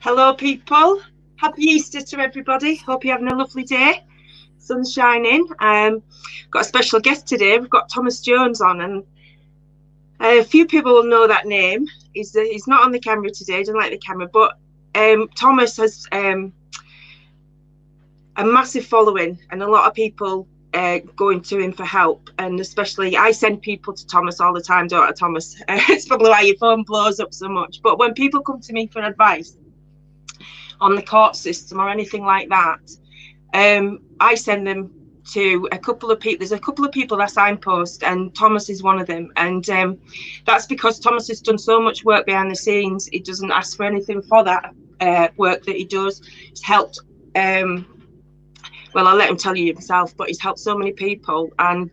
Hello people, happy Easter to everybody. Hope you're having a lovely day. Sun's shining. Got a special guest today. We've got Thomas Jones on, and a few people will know that name. He's not on the camera today, doesn't like the camera, but Thomas has a massive following and a lot of people going to him for help, and especially I send people to Thomas all the time, don't I, Thomas? It's probably why your phone blows up so much. But when people come to me for advice on the court system or anything like that, I send them to a couple of people. There's a couple of people that signpost, and Thomas is one of them. And that's because Thomas has done so much work behind the scenes. He doesn't ask for anything for that work that he does. He's helped, well, I'll let him tell you himself, but he's helped so many people, and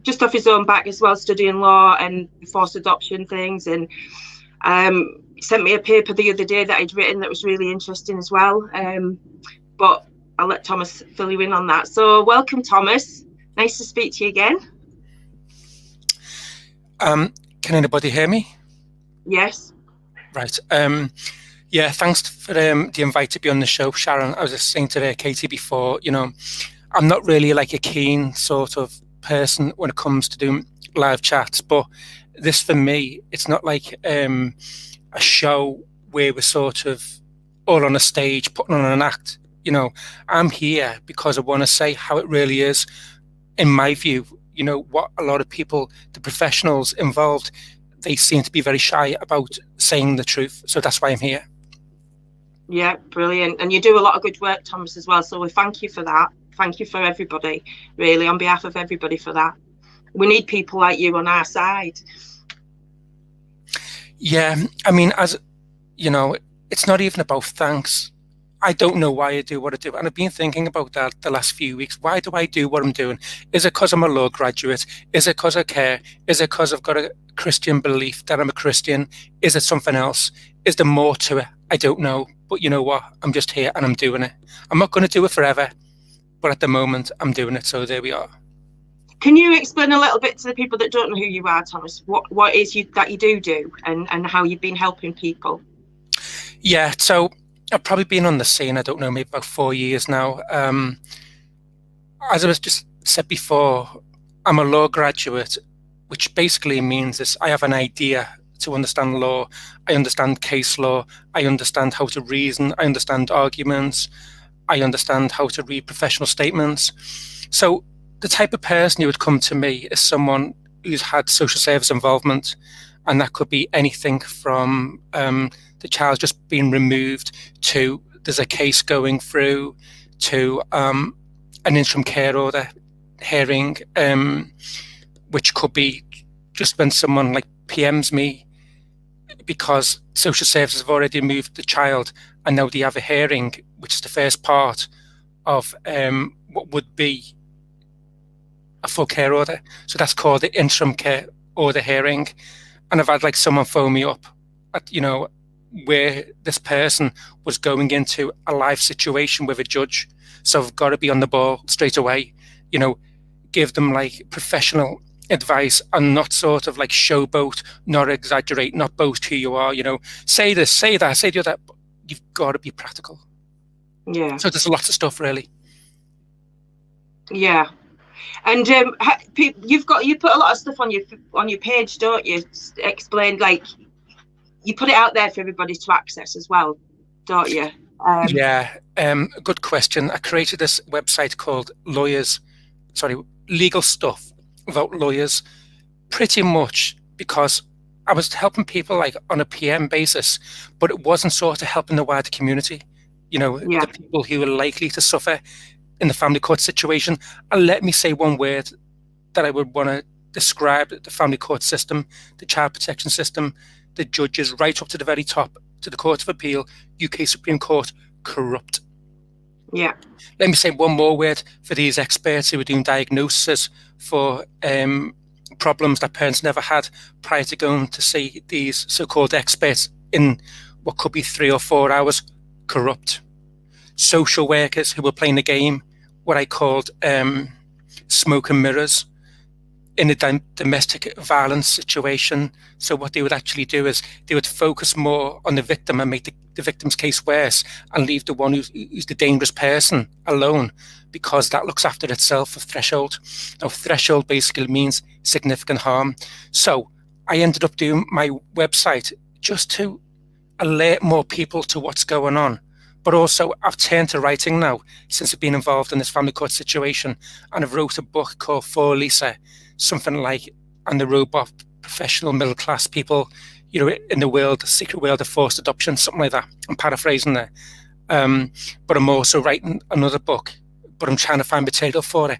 just off his own back as well, studying law and forced adoption things. And sent me a paper the other day that I'd written that was really interesting as well. But I'll let Thomas fill you in on that. So welcome, Thomas. Nice to speak to you again. Can anybody hear me? Yes. Right. Yeah, thanks for the invite to be on the show, Sharon. I was just saying to Katie before, you know, I'm not really like a keen sort of person when it comes to doing live chats, but this for me, it's not like a show where we're sort of all on a stage putting on an act. You know, I'm here because I want to say how it really is, in my view. You know, what a lot of people, the professionals involved, they seem to be very shy about saying the truth. So that's why I'm here. Yeah, brilliant. And you do a lot of good work, Thomas, as well. So we thank you for that. Thank you for everybody, really, on behalf of everybody for that. We need people like you on our side. Yeah, I mean, as you know, it's not even about thanks. I don't know why I do what I do. And I've been thinking about that the last few weeks. Why do I do what I'm doing? Is it because I'm a law graduate? Is it because I care? Is it because I've got a Christian belief that I'm a Christian? Is it something else? Is there more to it? I don't know. But you know what? I'm just here and I'm doing it. I'm not going to do it forever, but at the moment I'm doing it. So there we are. Can you explain a little bit to the people that don't know who you are, Thomas, what is that you do and how you've been helping people? Yeah, so I've probably been on the scene, I don't know, maybe about 4 years now. As I was just said before, I'm a law graduate, which basically means is I have an idea to understand law. I understand case law. I understand how to reason. I understand arguments. I understand how to read professional statements. So the type of person who would come to me is someone who's had social service involvement, and that could be anything from the child just being removed to there's a case going through to an interim care order hearing, which could be just when someone like PMs me because social services have already moved the child and now they have a hearing, which is the first part of what would be a full care order. So that's called the interim care order hearing. And I've had like someone phone me up at, you know, where this person was going into a live situation with a judge. So I've got to be on the ball straight away, you know, give them like professional advice and not sort of like showboat, not exaggerate, not boast who you are, you know, say this, say that, say the other, but you've got to be practical. Yeah. So there's lots of stuff really. Yeah. And you put a lot of stuff on your page, don't you? Explain, like, you put it out there for everybody to access as well, don't you? Yeah, good question. I created this website called Legal Stuff Without Lawyers, pretty much because I was helping people like on a PM basis, but it wasn't sort of helping the wider community, you know, the people who are likely to suffer in the family court situation. And let me say one word that I would want to describe the family court system, the child protection system, the judges right up to the very top, to the Court of Appeal, UK Supreme Court, corrupt. Yeah. Let me say one more word for these experts who are doing diagnoses for problems that parents never had prior to going to see these so-called experts in what could be 3 or 4 hours. Corrupt social workers who were playing a game, what I called smoke and mirrors, in a domestic violence situation. So what they would actually do is they would focus more on the victim and make the victim's case worse, and leave the one who's the dangerous person alone, because that looks after itself. A threshold. Now, threshold basically means significant harm. So I ended up doing my website just to alert more people to what's going on. But also, I've turned to writing now since I've been involved in this family court situation, and I've wrote a book called For Lisa, something like, and the robot professional middle class people, in the world, the secret world of forced adoption, something like that. I'm paraphrasing there. But I'm also writing another book, but I'm trying to find material for it,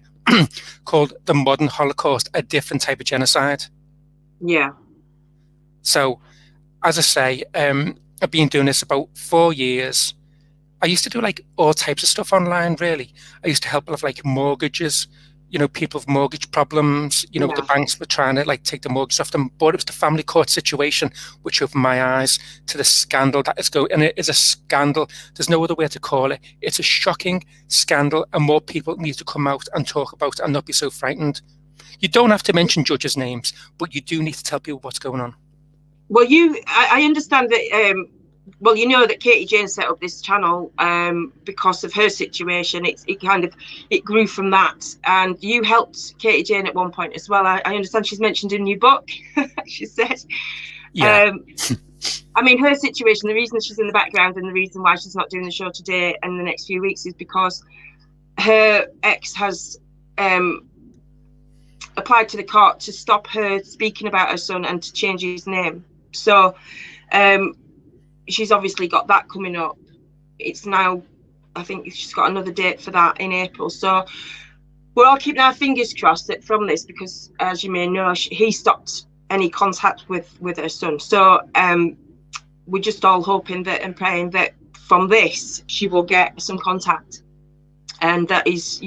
called The Modern Holocaust, a different type of genocide. Yeah. So, as I say, I've been doing this about 4 years. I used to do like all types of stuff online, really. I used to help with like mortgages, people with mortgage problems, the banks were trying to like take the mortgage off them. But it was the family court situation which opened my eyes to the scandal that is going. And it is a scandal. There's no other way to call it. It's a shocking scandal, and more people need to come out and talk about it and not be so frightened. You don't have to mention judges' names, but you do need to tell people what's going on. Well, I understand that. Well, that Katie Jane set up this channel because of her situation. It grew from that, and you helped Katie Jane at one point as well. I understand she's mentioned in your book. She said, yeah. I mean, her situation. The reason she's in the background and the reason why she's not doing the show today and the next few weeks is because her ex has applied to the court to stop her speaking about her son and to change his name. So. She's obviously got that coming up. It's now, I think she's got another date for that in April. So we're all keeping our fingers crossed that from this, because as you may know, he stopped any contact with her son. So we're just all hoping that and praying that from this, she will get some contact. And that is,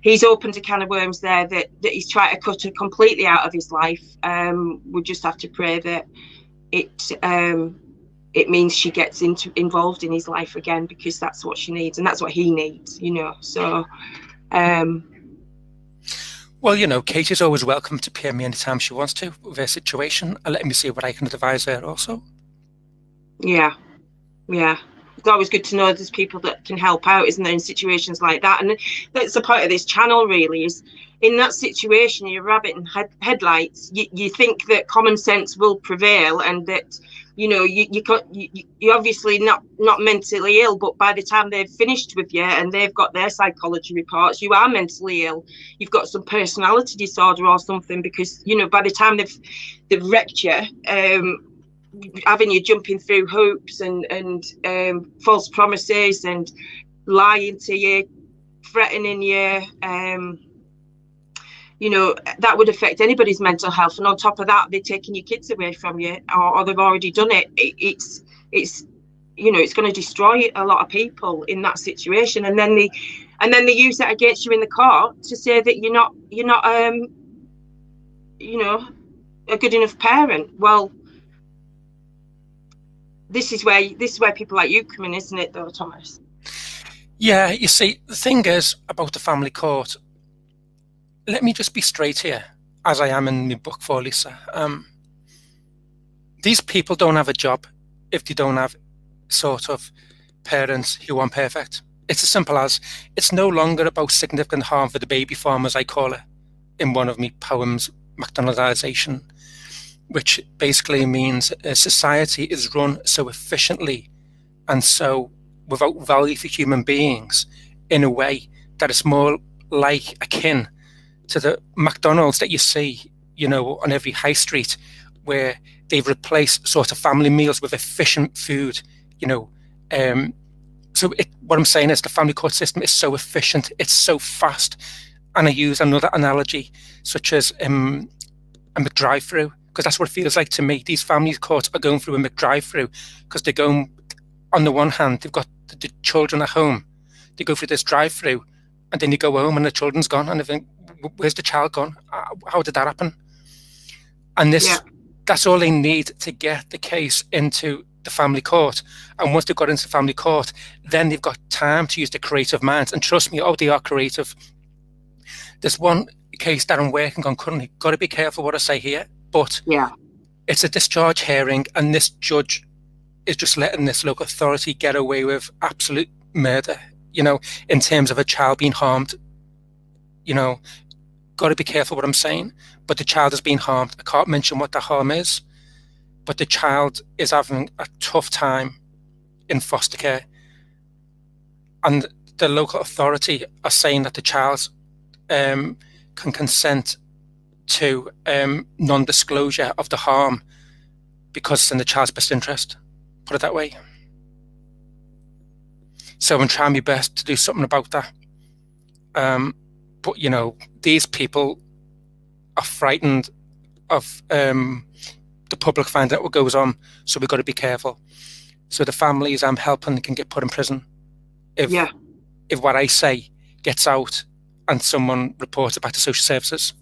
he's opened a can of worms there that he's trying to cut her completely out of his life. We just have to pray that it means she gets involved in his life again, because that's what she needs and that's what he needs, So, well, Katie's always welcome to PM me anytime she wants to with her situation, and let me see what I can advise her also. Yeah. It's always good to know there's people that can help out, isn't there, in situations like that. And that's the point of this channel, really, is in that situation, you're rabbit in headlights. You think that common sense will prevail, and that you're obviously not mentally ill, but by the time they've finished with you and they've got their psychology reports, you are mentally ill. You've got some personality disorder or something, because by the time they've wrecked you, having you jumping through hoops and false promises and lying to you, threatening you, that would affect anybody's mental health. And on top of that, they're taking your kids away from you, or they've already done it. It's going to destroy a lot of people in that situation. And then they use that against you in the court to say that you're not a good enough parent. Well, this is where people like you come in, isn't it, though, Thomas? Yeah, you see, the thing is about the family court, let me just be straight here, as I am in my book For Lisa. These people don't have a job if they don't have sort of parents who aren't perfect. It's as simple as, it's no longer about significant harm for the baby farmers, I call it, in one of my poems, McDonaldization, which basically means a society is run so efficiently and so without value for human beings in a way that it's more like akin to the McDonald's that you see, on every high street, where they've replaced sort of family meals with efficient food, So what I'm saying is the family court system is so efficient, it's so fast. And I use another analogy, such as a McDrive-through, because that's what it feels like to me. These family courts are going through a McDrive-through, because they're going, on the one hand, they've got the children at home. They go through this drive-through, and then you go home and the children's gone, and they think, where's the child gone? How did that happen? And that's all they need to get the case into the family court. And once they've got into the family court, then they've got time to use their creative minds. And trust me, they are creative. There's one case that I'm working on currently. Got to be careful what I say here, but it's a discharge hearing, and this judge is just letting this local authority get away with absolute murder, in terms of a child being harmed. Got to be careful what I'm saying, but the child is being harmed. I can't mention what the harm is, but the child is having a tough time in foster care. And the local authority are saying that the child can consent to non-disclosure of the harm because it's in the child's best interest, put it that way. So I'm trying my best to do something about that. But, these people are frightened of the public finding out what goes on, so we've got to be careful. So the families I'm helping can get put in prison if what I say gets out and someone reports it back to social services.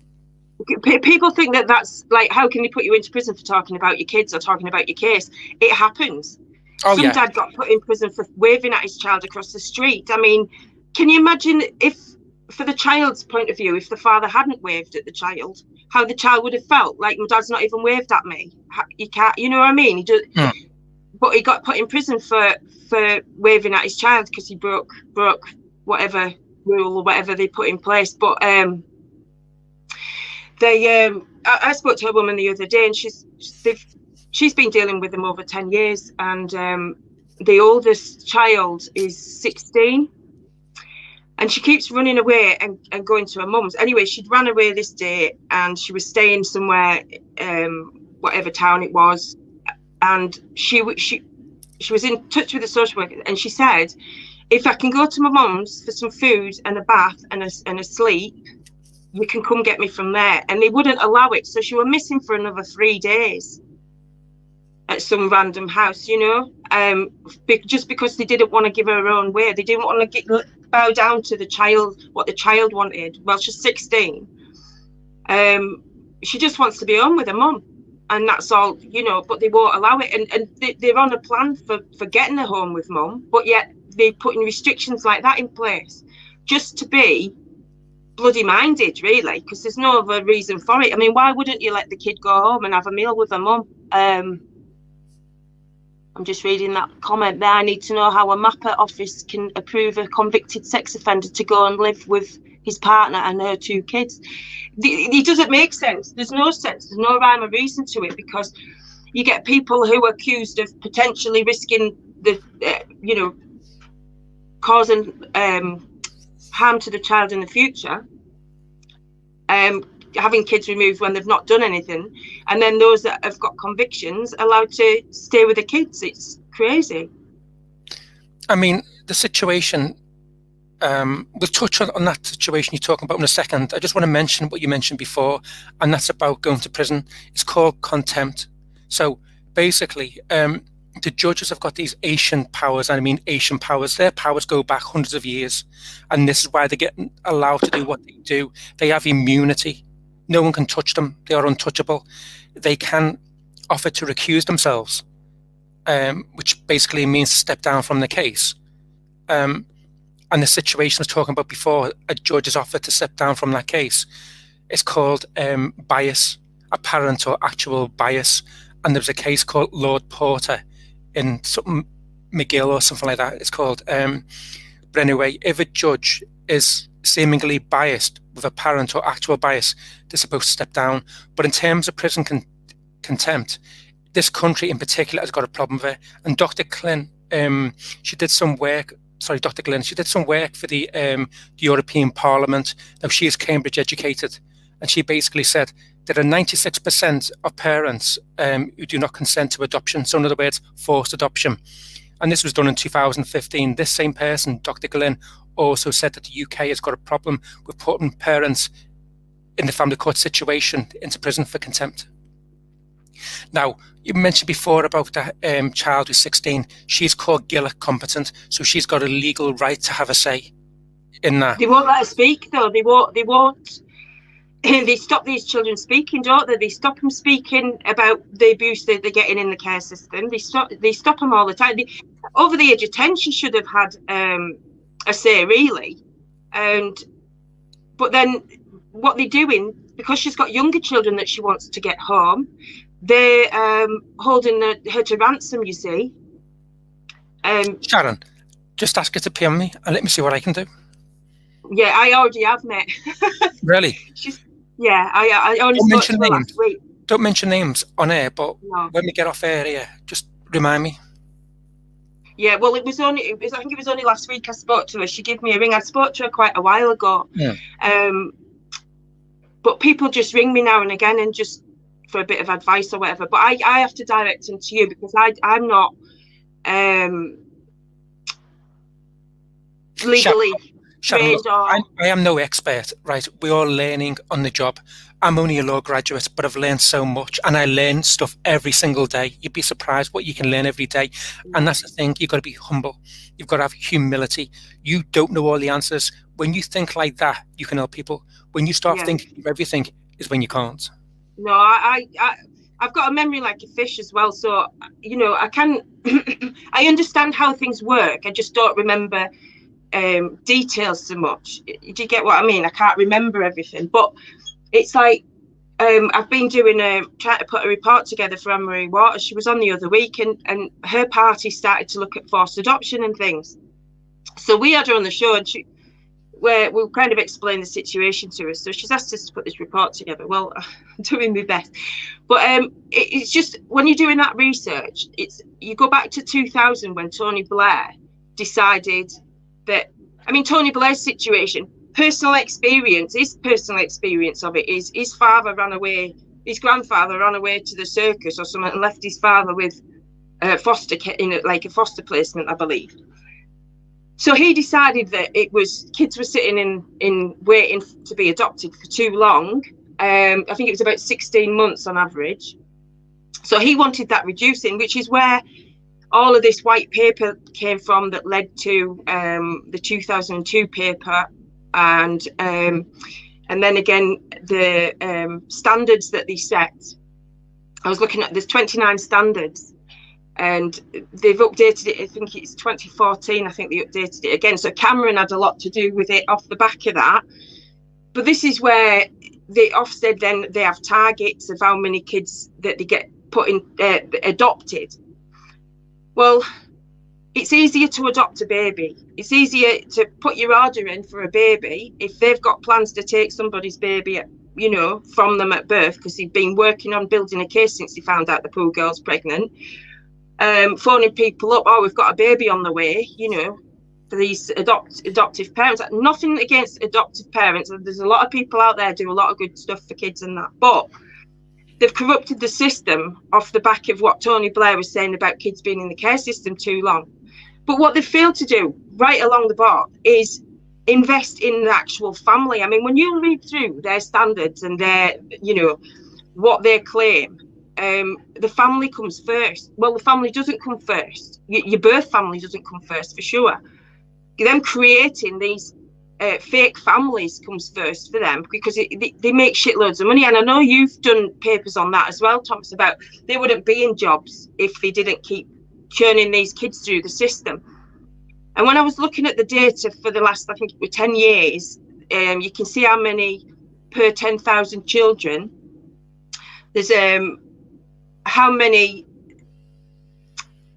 People think that's like, how can they put you into prison for talking about your kids or talking about your case? It happens. Some dad got put in prison for waving at his child across the street. I mean, can you imagine if, for the child's point of view, if the father hadn't waved at the child, how the child would have felt? Like, my dad's not even waved at me. You can't, you know what I mean? But he got put in prison for waving at his child because he broke whatever rule or whatever they put in place. But I spoke to a woman the other day, and she's been dealing with them over 10 years, and the oldest child is 16. And she keeps running away and going to her mum's. Anyway, she'd run away this day, and she was staying somewhere, whatever town it was. And she was in touch with the social worker, and she said, if I can go to my mum's for some food and a bath and a sleep, you can come get me from there. And they wouldn't allow it. So she was missing for another 3 days at some random house, just because they didn't want to give her own way. They didn't want to bow down to the child, what the child wanted. Well, she's 16. She just wants to be home with her mum, and that's all, but they won't allow it. And they're on a plan for getting her home with mum, but yet they're putting restrictions like that in place just to be bloody minded, really, because there's no other reason for it. I mean, why wouldn't you let the kid go home and have a meal with her mum? I'm just reading that comment there. I need to know how a MAPA office can approve a convicted sex offender to go and live with his partner and her 2 kids. It doesn't make sense. There's no sense. There's no rhyme or reason to it, because you get people who are accused of potentially risking causing harm to the child in the future, having kids removed when they've not done anything, and then those that have got convictions allowed to stay with the kids. It's crazy. I mean, the situation, we'll touch on that situation you're talking about in a second. I just want to mention what you mentioned before, and that's about going to prison. It's called contempt. So basically, the judges have got these ancient powers, and I mean ancient powers. Their powers go back hundreds of years, and this is why they get allowed to do what they do. They have immunity. No one can touch them. They are untouchable. They can offer to recuse themselves, which basically means step down from the case. And the situation I was talking about before, a judge has offered to step down from that case. It's called bias, apparent or actual bias. And there was a case called Lord Porter in something McGill or something like that. It's called. But anyway, if a judge is seemingly biased with apparent or actual bias, they're supposed to step down. But in terms of prison contempt, this country in particular has got a problem with it. And Dr. Glynn, she did some work. Sorry, Dr. Glynn, she did some work for the European Parliament. Now, she is Cambridge educated, and she basically said there are 96% of parents who do not consent to adoption. So in other words, forced adoption. And this was done in 2015. This same person, Dr. Glynn, also said that the UK has got a problem with putting parents in the family court situation into prison for contempt. Now, you mentioned before about that child who's 16. She's called Gillick competent, so she's got a legal right to have a say in that. They won't let her speak, though. They won't. they stop these children speaking, don't they? They stop them speaking about the abuse that they're getting in the care system. They stop them all the time. Over the age of 10, she should have had a say, really. But then what they're doing, because she's got younger children that she wants to get home, they're holding her to ransom, you see. Sharon, just ask her to PM me and let me see what I can do. Yeah, I already have, mate. Really? I only spoke to her last week. Don't mention names on air, but No. when we get off air here, just remind me. Yeah, well, I think it was only last week I spoke to her. She gave me a ring. I spoke to her quite a while ago. Yeah. But people just ring me now and again and just for a bit of advice or whatever. But I have to direct them to you because I'm not legally trained. I am no expert, right? We're all learning on the job. I'm only a law graduate, but I've learned so much, and I learn stuff every single day. You'd be surprised what you can learn every day. And that's the thing, you've got to be humble. You've got to have humility. You don't know all the answers. When you think like that, you can help people. When you start thinking of everything is when you can't. No, I've got a memory like a fish as well. So, I can, I understand how things work. I just don't remember details so much. Do you get what I mean? I can't remember everything, but it's like I've been trying to put a report together for Anne-Marie Waters. She was on the other week, and her party started to look at forced adoption and things. So we had her on the show, and we kind of explained the situation to her. So she's asked us to put this report together. Well, I'm doing my best, but it's just when you're doing that research, you go back to 2000 when Tony Blair decided that. I mean, Tony Blair's situation. His personal experience of it is his grandfather ran away to the circus or something and left his father with a foster placement, I believe. So he decided that kids were sitting in waiting to be adopted for too long. I think it was about 16 months on average. So he wanted that reducing, which is where all of this white paper came from that led to the 2002 paper. And then again, the standards that they set. I was looking at, there's 29 standards, and they've updated it. I think it's 2014. I think they updated it again. So Cameron had a lot to do with it off the back of that. But this is where the Ofsted then they have targets of how many kids that they get put in adopted. Well, it's easier to adopt a baby. It's easier to put your order in for a baby if they've got plans to take somebody's baby, from them at birth, because they've been working on building a case since they found out the poor girl's pregnant. Phoning people up, we've got a baby on the way, for these adoptive parents. Nothing against adoptive parents. There's a lot of people out there do a lot of good stuff for kids and that, but they've corrupted the system off the back of what Tony Blair was saying about kids being in the care system too long. But what they've failed to do right along the board is invest in the actual family. I mean, when you read through their standards and their, what they claim, the family comes first. Well, the family doesn't come first. Your birth family doesn't come first, for sure. Them creating these fake families comes first for them, because they make shitloads of money. And I know you've done papers on that as well, Thomas, about they wouldn't be in jobs if they didn't keep churning these kids through the system. And when I was looking at the data for the last, I think it was 10 years, you can see how many per 10,000 children. There's how many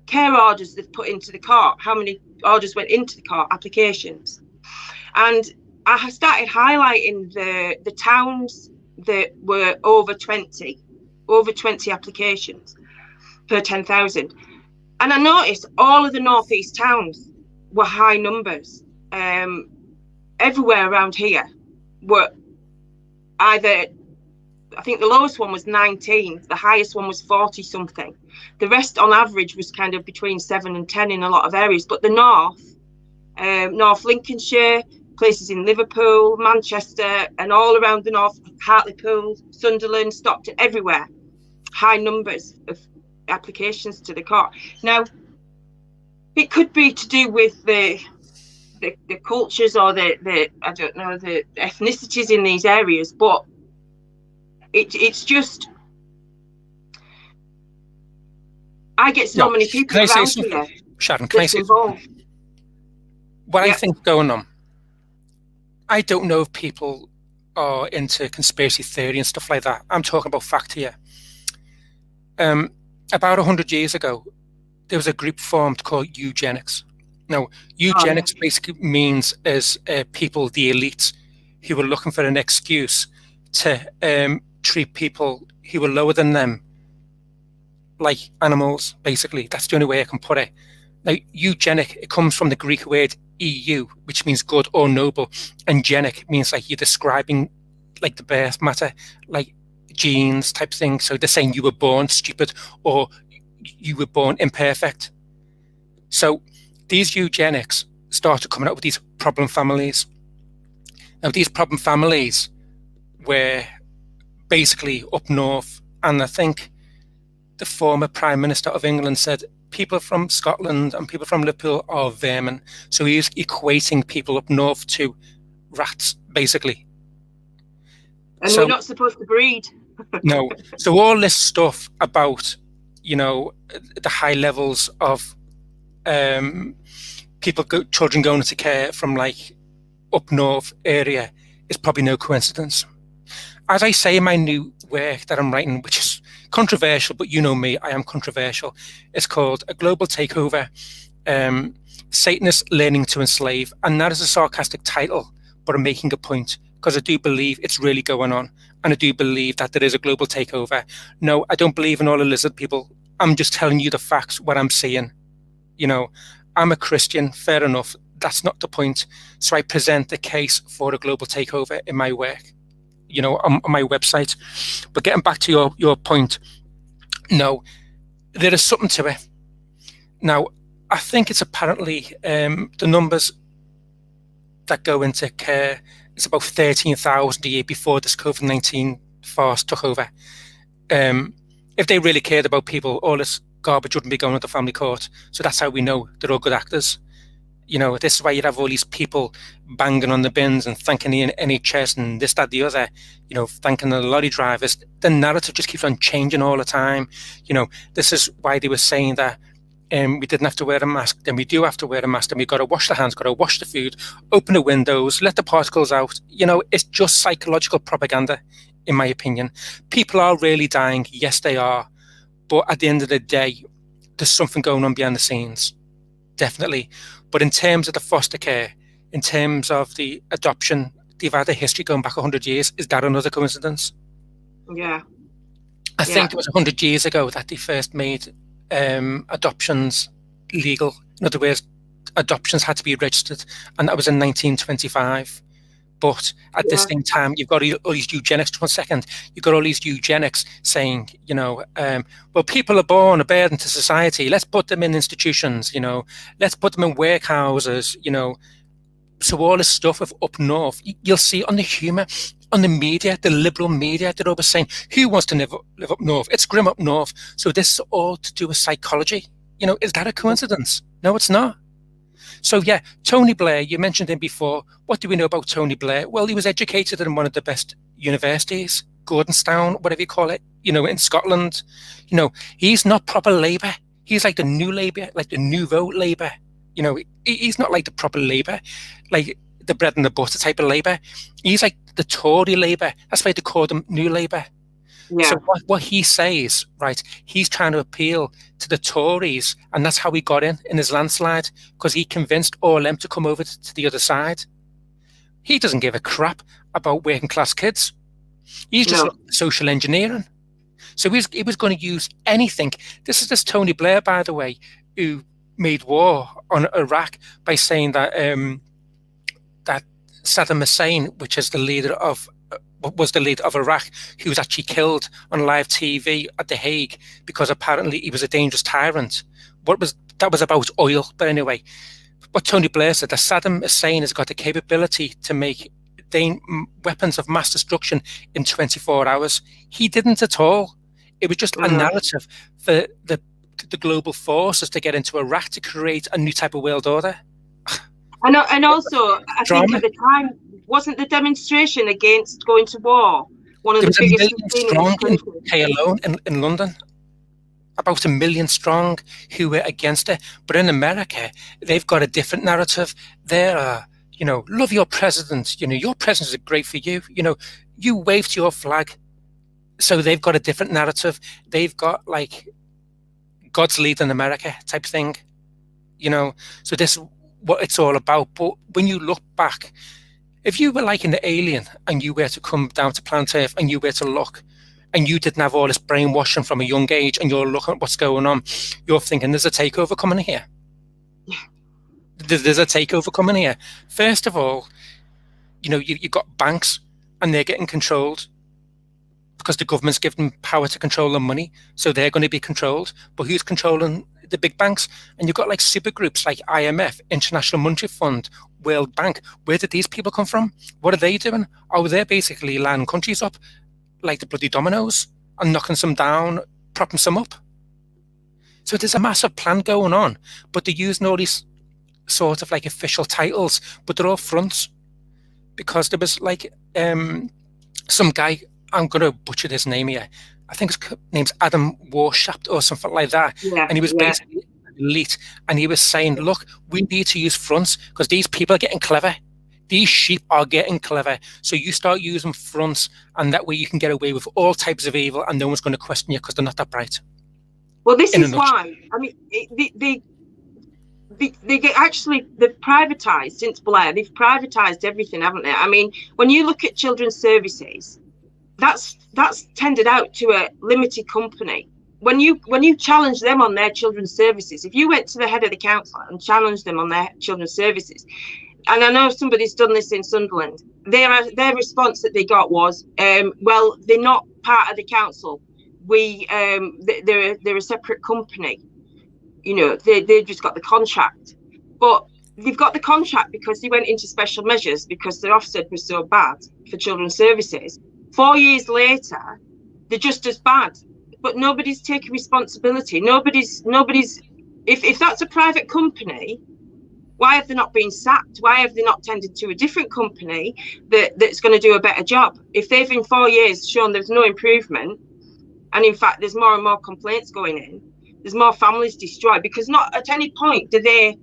care orders they've put into the court, how many orders went into the court, applications. And I started highlighting the towns that were over 20 applications per 10,000. And I noticed all of the northeast towns were high numbers. Everywhere around here were either, I think the lowest one was 19, the highest one was 40 something. The rest on average was kind of between 7 and 10 in a lot of areas. But the North Lincolnshire, places in Liverpool, Manchester, and all around the north, Hartlepool, Sunderland, Stockton, everywhere, high numbers of applications to the court. Now, it could be to do with the cultures or the I don't know, the ethnicities in these areas, but It's just, I get so Yeah. many people Can I say around something, here Sharon? Can I that's say something? involved. What I Yeah. think going on, I don't know if people are into conspiracy theory and stuff like that. I'm talking about fact here. About 100 years ago, there was a group formed called eugenics. Now, Oh, yeah. eugenics basically means as people, the elite, who were looking for an excuse to treat people who were lower than them like animals, basically. That's the only way I can put it. Now, eugenic, it comes from the Greek word EU, which means good or noble, and genic means like you're describing like the birth matter, like genes type thing. So they're saying you were born stupid or you were born imperfect. So these eugenics started coming up with these problem families. Now, these problem families were basically up north, and I think the former Prime Minister of England said people from Scotland and people from Liverpool are vermin. So he's equating people up north to rats, basically. And So we're not supposed to breed. no. So all this stuff about, you know, the high levels of children going into care from like up north area is probably no coincidence. As I say in my new work that I'm writing, which is controversial, but you know me, I am controversial. It's called A Global Takeover, Satanists Learning to Enslave. And that is a sarcastic title, but I'm making a point because I do believe it's really going on. And I do believe that there is a global takeover. No, I don't believe in all the lizard people. I'm just telling you the facts, what I'm seeing. You know, I'm a Christian, fair enough. That's not the point. So I present the case for a global takeover in my work, you know, on my website. But getting back to your point, no, there is something to it. Now, I think it's apparently the numbers that go into care is about 13,000 a year before this COVID-19 farce took over. If they really cared about people, all this garbage wouldn't be going to the family court. So that's how we know they're all good actors. You know, this is why you'd have all these people banging on the bins and thanking the NHS and this, that, the other, you know, thanking the lorry drivers. The narrative just keeps on changing all the time. You know, this is why they were saying that we didn't have to wear a mask, then we do have to wear a mask, and we've got to wash the hands, got to wash the food, open the windows, let the particles out. You know, it's just psychological propaganda, in my opinion. People are really dying. Yes, they are. But at the end of the day, there's something going on behind the scenes. Definitely. But in terms of the foster care, in terms of the adoption, they've had a history going back 100 years. Is that another coincidence? Yeah. I think it was 100 years ago that they first made adoptions legal. In other words, adoptions had to be registered, and that was in 1925. But at the same time, you've got all these eugenics. 1 second, you've got all these eugenics saying, you know, well, people are born a burden to society. Let's put them in institutions. You know, let's put them in workhouses. You know, so all this stuff of up north, you'll see on the humour, on the media, the liberal media, they're always saying, who wants to live up north? It's grim up north. So this is all to do with psychology. You know, is that a coincidence? No, it's not. So yeah, Tony Blair, you mentioned him before. What do we know about Tony Blair? Well, he was educated in one of the best universities, Gordonstown, whatever you call it, you know, in Scotland. You know, he's not proper Labour. He's like the new Labour, like the nouveau Labour. You know, he's not like the proper Labour, like the bread and the butter type of Labour. He's like the Tory Labour. That's why they call them New Labour. Yeah. So what he says, right, he's trying to appeal to the Tories, and that's how he got in his landslide, because he convinced all them to come over to the other side. He doesn't give a crap about working class kids. He's just social engineering. So he was going to use anything. This is this Tony Blair, by the way, who made war on Iraq by saying that that Saddam Hussein, which is the leader of Iraq, who was actually killed on live TV at The Hague because apparently he was a dangerous tyrant. That was about oil. But anyway, what Tony Blair said, that Saddam Hussein has got the capability to make weapons of mass destruction in 24 hours. He didn't at all. It was just a narrative for the global forces to get into Iraq to create a new type of world order. And also, I think at the time, wasn't the demonstration against going to war one of There the was a biggest million casinos in strong the in country. the UK alone in London. About a million strong who were against it. But in America, they've got a different narrative. They're, love your president. Your presidents are great for you. You waved your flag. So they've got a different narrative. They've got like God's leading America type thing. So this is what it's all about. But when you look back, if you were like an alien and you were to come down to planet Earth and you were to look and you didn't have all this brainwashing from a young age and you're looking at what's going on, you're thinking there's a takeover coming here. There's a takeover coming here. First of all, you've got banks and they're getting controlled because the government's given them power to control their money. So they're going to be controlled. But who's controlling the big banks? And you've got like super groups like IMF, International Monetary Fund, World Bank. Where did these people come from? What are they doing? Oh, they're basically lining countries up like the bloody dominoes and knocking some down, propping some up. So there's a massive plan going on, but they're using all these sort of like official titles, but they're all fronts. Because there was like some guy, I'm going to butcher his name here, I think his name's Adam Warshapt or something like that. Yeah, and he was basically elite. And he was saying, look, we need to use fronts because these people are getting clever. These sheep are getting clever. So you start using fronts, and that way you can get away with all types of evil, and no one's going to question you because they're not that bright. Well, this is why. I mean, they've privatised since Blair. They've privatised everything, haven't they? I mean, when you look at children's services, that's tendered out to a limited company. When you challenge them on their children's services, if you went to the head of the council and challenged them on their children's services, and I know somebody's done this in Sunderland, their response that they got was, well, they're not part of the council. They're a separate company. They just got the contract. But they've got the contract because they went into special measures because their Ofsted was so bad for children's services. 4 years later, they're just as bad. But nobody's taking responsibility. Nobody's. If that's a private company, why have they not been sacked? Why have they not tended to a different company that's going to do a better job? If they've in 4 years shown there's no improvement, and in fact there's more and more complaints going in, there's more families destroyed, because not at any point do they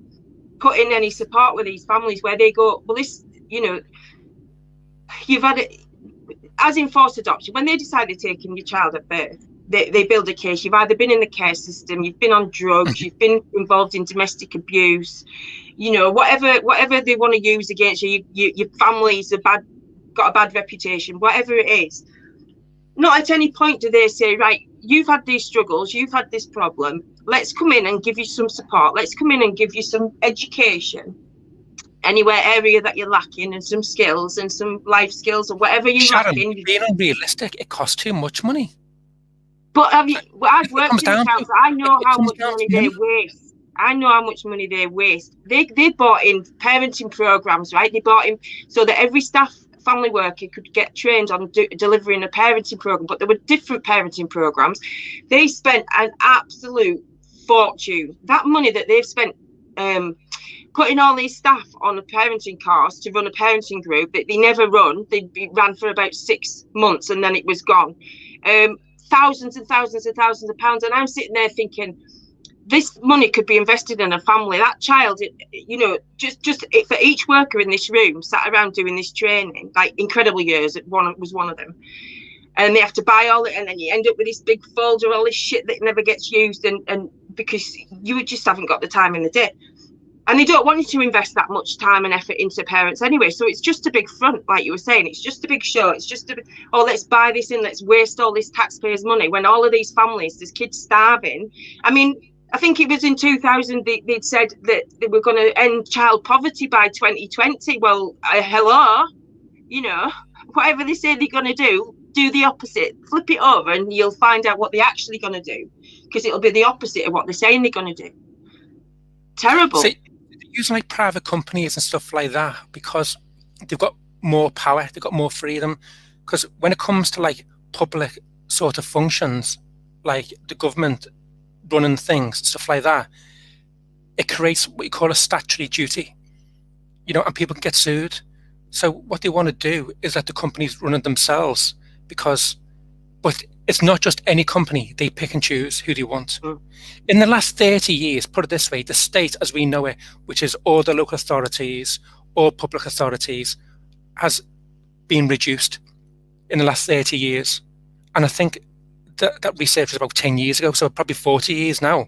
put in any support with these families where they go, well, this, you've had it, as in forced adoption, when they decide they're taking your child at birth, they build a case. You've either been in the care system, you've been on drugs, you've been involved in domestic abuse, whatever they want to use against you, your family's got a bad reputation, whatever it is. Not at any point do they say, right, you've had these struggles, you've had this problem, let's come in and give you some support, let's come in and give you some education, anywhere area that you're lacking, and some skills and some life skills or whatever you're lacking. Being unrealistic, it costs too much money. But I've worked in the council. I know how much money they waste. I know how much money they waste. They bought in parenting programs, right? They bought in so that every staff family worker could get trained on delivering a parenting program, but there were different parenting programs. They spent an absolute fortune. That money that they've spent putting all these staff on a parenting course to run a parenting group that they never run. They ran for about 6 months and then it was gone. Thousands and thousands and thousands of pounds. And I'm sitting there thinking, this money could be invested in a family. That child, just for each worker in this room sat around doing this training, like Incredible Years, was one of them. And they have to buy all it, and then you end up with this big folder, all this shit that never gets used, and because you just haven't got the time in the day. And they don't want you to invest that much time and effort into parents anyway. So it's just a big front, like you were saying. It's just a big show. It's just let's buy this in, let's waste all this taxpayers' money when all of these families, there's kids starving. I mean, I think it was in 2000 they'd said that they were going to end child poverty by 2020. Well, hello, whatever they say they're going to do the opposite. Flip it over and you'll find out what they're actually going to do, because it'll be the opposite of what they're saying they're going to do. Terrible. See, using like private companies and stuff like that because they've got more power, they've got more freedom. Because when it comes to like public sort of functions, like the government running things, stuff like that, it creates what you call a statutory duty, and people can get sued. So what they want to do is let the companies run it themselves, but it's not just any company. They pick and choose who they want. Mm. In the last 30 years, put it this way, the state as we know it, which is all the local authorities, all public authorities, has been reduced in the last 30 years. And I think that research was about 10 years ago, so probably 40 years now.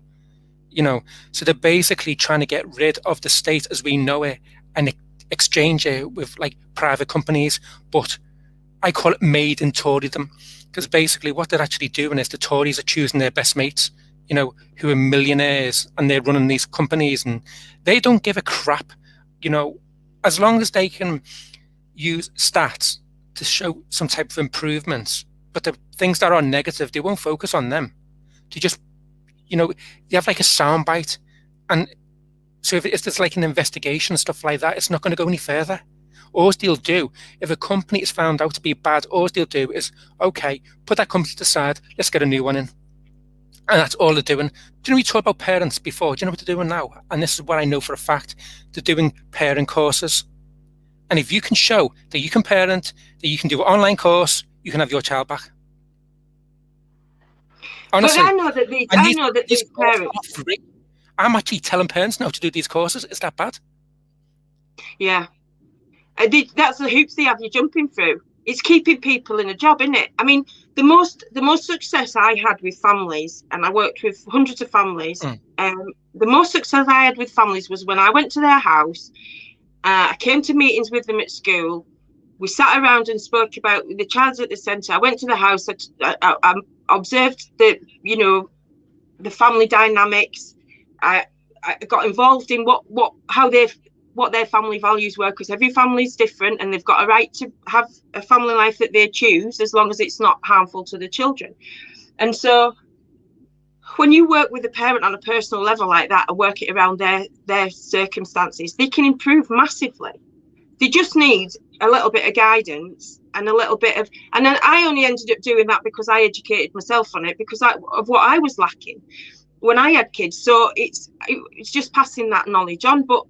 So they're basically trying to get rid of the state as we know it and exchange it with like private companies, but I call it made in Toryism, because basically what they're actually doing is the Tories are choosing their best mates, who are millionaires, and they're running these companies, and they don't give a crap, as long as they can use stats to show some type of improvements. But the things that are negative, they won't focus on them. They just, they have like a soundbite, and so if there's like an investigation and stuff like that, it's not going to go any further. All they'll do, if a company is found out to be bad, all they'll do is, okay, put that company to the side, let's get a new one in. And that's all they're doing. Do we talked about parents before? Do you know what they're doing now? And this is what I know for a fact. They're doing parent courses. And if you can show that you can parent, that you can do an online course, you can have your child back. Honestly, but I know that these parents are free. I'm actually telling parents now to do these courses. Is that bad? Yeah. That's the hoops they have you jumping through. It's keeping people in a job, isn't it? I mean, the most success I had with families, and I worked with hundreds of families, the most success I had with families was when I went to their house. I came to meetings with them at school. We sat around and spoke about the child's at the centre. I went to the house. I observed the family dynamics. I got involved in what their family values were, because every family is different and they've got a right to have a family life that they choose, as long as it's not harmful to the children. And so when you work with a parent on a personal level like that and work it around their circumstances, they can improve massively. They just need a little bit of guidance and a little bit of, and then I only ended up doing that because I educated myself on it, because of what I was lacking when I had kids. So it's just passing that knowledge on. But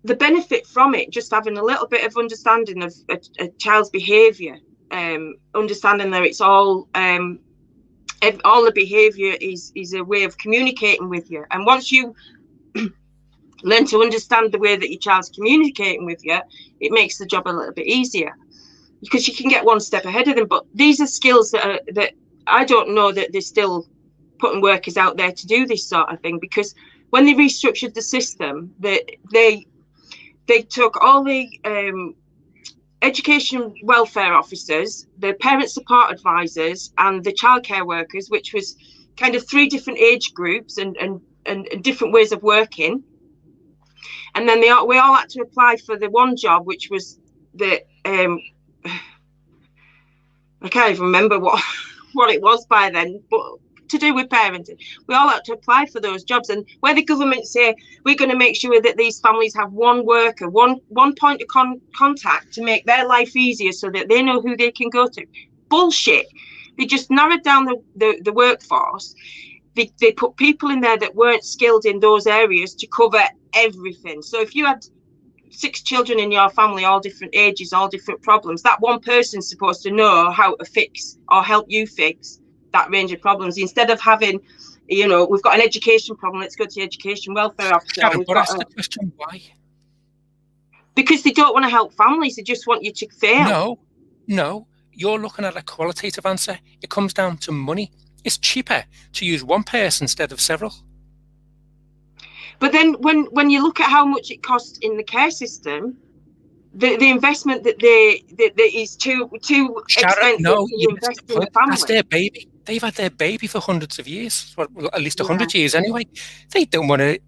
the benefit from it, just having a little bit of understanding of a child's behaviour, understanding that it's all the behaviour is a way of communicating with you. And once you learn to understand the way that your child's communicating with you, it makes the job a little bit easier, because you can get one step ahead of them. But these are skills that I don't know that they're still putting workers out there to do this sort of thing, because when they restructured the system, they took all the education welfare officers, the parent support advisors, and the childcare workers, which was kind of 3 different age groups and different ways of working. And then we all had to apply for the one job, which was the I can't even remember what it was by then, but to do with parenting. We all had to apply for those jobs, and where the government say we're going to make sure that these families have one worker, one point of contact to make their life easier, so that they know who they can go to. Bullshit. They just narrowed down the workforce. They put people in there that weren't skilled in those areas to cover everything. So if you had 6 children in your family, all different ages, all different problems, that one person's supposed to know how to fix or help you fix that range of problems, instead of having, we've got an education problem, let's go to the education welfare officer. Sharon, but ask the question, why? Because they don't want to help families, they just want you to fail. No, you're looking at a qualitative answer. It comes down to money. It's cheaper to use one person instead of several. But then when you look at how much it costs in the care system, the investment that is too expensive to invest in the family. That's their baby. They've had their baby for hundreds of years, well, at least 100 years anyway. They don't want to,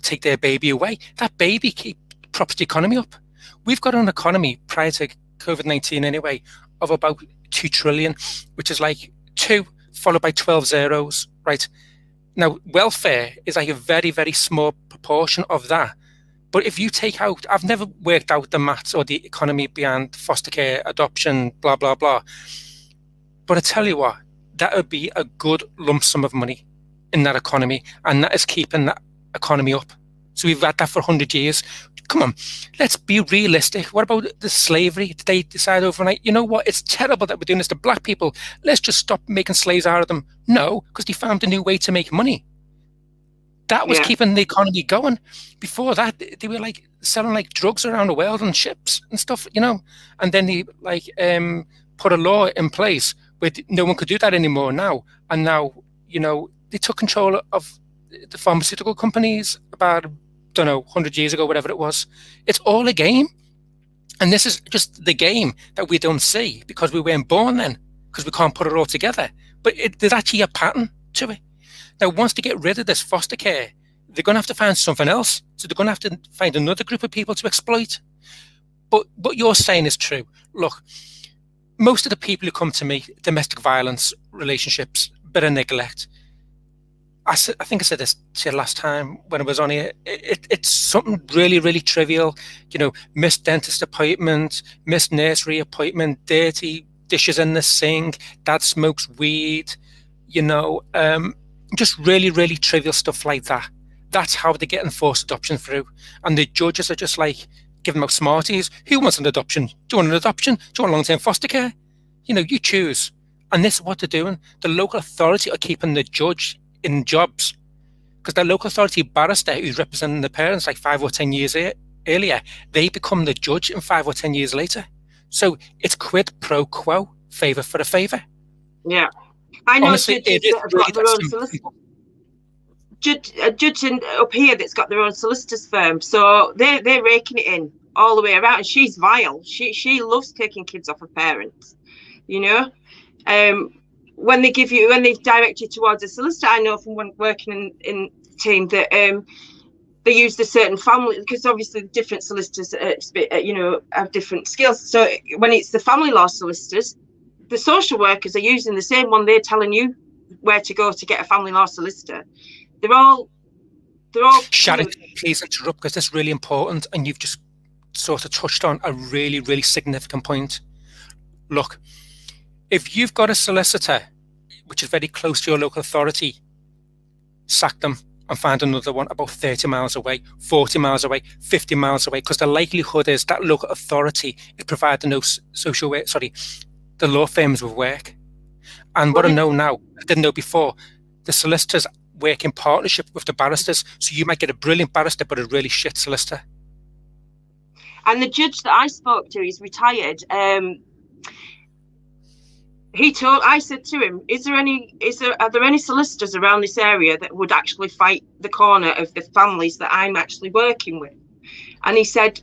take their baby away. That baby props the economy up. We've got an economy prior to COVID-19 anyway of about 2 trillion, which is like 2 followed by 12 zeros, right? Now, welfare is like a very, very small proportion of that. But if you take out, I've never worked out the maths or the economy behind foster care, adoption, blah, blah, blah. But I tell you what, that would be a good lump sum of money in that economy. And that is keeping that economy up. So we've had that for 100 years. come on, let's be realistic. What about the slavery? Did they decide overnight, you know what, it's terrible that we're doing this to black people. Let's just stop making slaves out of them. No, because they found a new way to make money. That was keeping the economy going. Before that, they were like selling like drugs around the world on ships and stuff, you know. And then they like put a law in place where no one could do that anymore now. And now, you know, they took control of the pharmaceutical companies about, don't know, 100 years ago, whatever it was. It's all a game. And this is just the game that we don't see because we weren't born then, because we can't put it all together. But there's actually a pattern to it. Now, once they get rid of this foster care, they're going to have to find something else. So they're going to have to find another group of people to exploit. But what you're saying is true. Look, most of the people who come to me, domestic violence, relationships, bit of neglect. I think I said this to you last time when I was on here. It's something really, really trivial. You know, missed dentist appointment, missed nursery appointment, dirty dishes in the sink, dad smokes weed, you know, just really, really trivial stuff like that. That's how they're getting forced adoption through. And the judges are just like giving out smarties. Who wants an adoption? Do you want an adoption? Do you want long-term foster care? You know, you choose. And this is what they're doing. The local authority are keeping the judge in jobs. Because the local authority barrister who's representing the parents like 5 or 10 years earlier, they become the judge in 5 or 10 years later. So it's quid pro quo, favour for a favour. Yeah. I know honestly, judges that have got their own solicitor. A judge up here that's got their own solicitors firm, so they're raking it in all the way around. And she's vile. She loves taking kids off of parents. You know, when they direct you towards a solicitor, I know from when working in team that they used a certain family, because obviously different solicitors, you know, have different skills. So when it's the family law solicitors, the social workers are using the same one. They're telling you where to go to get a family law solicitor. They're all. Sharon, please interrupt because this is really important, and you've just sort of touched on a really, really significant point. Look, if you've got a solicitor which is very close to your local authority, sack them and find another one about 30 miles away, 40 miles away, 50 miles away, because the likelihood is that local authority is providing those the law firms with work. And what I know now, I didn't know before, the solicitors work in partnership with the barristers, so you might get a brilliant barrister but a really shit solicitor. And the judge that I spoke to, he's retired. I said to him, are there any solicitors around this area that would actually fight the corner of the families that I'm actually working with? And he said,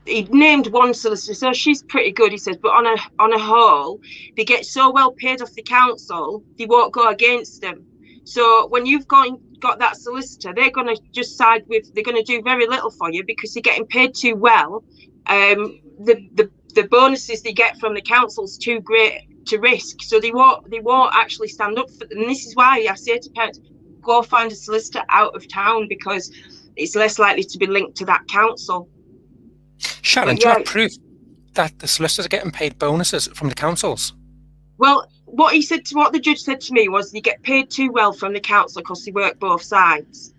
he named one solicitor, so she's pretty good. He says, but on a whole, they get so well paid off the council, they won't go against them. So when you've got that solicitor, they're going to just side with. They're going to do very little for you because you're getting paid too well. The bonuses they get from the council's too great to risk, so they won't actually stand up for them. And this is why I say to parents, go find a solicitor out of town because it's less likely to be linked to that council. Sharon, do you have proof that the solicitors are getting paid bonuses from the councils? Well, what the judge said to me was they get paid too well from the council because they work both sides.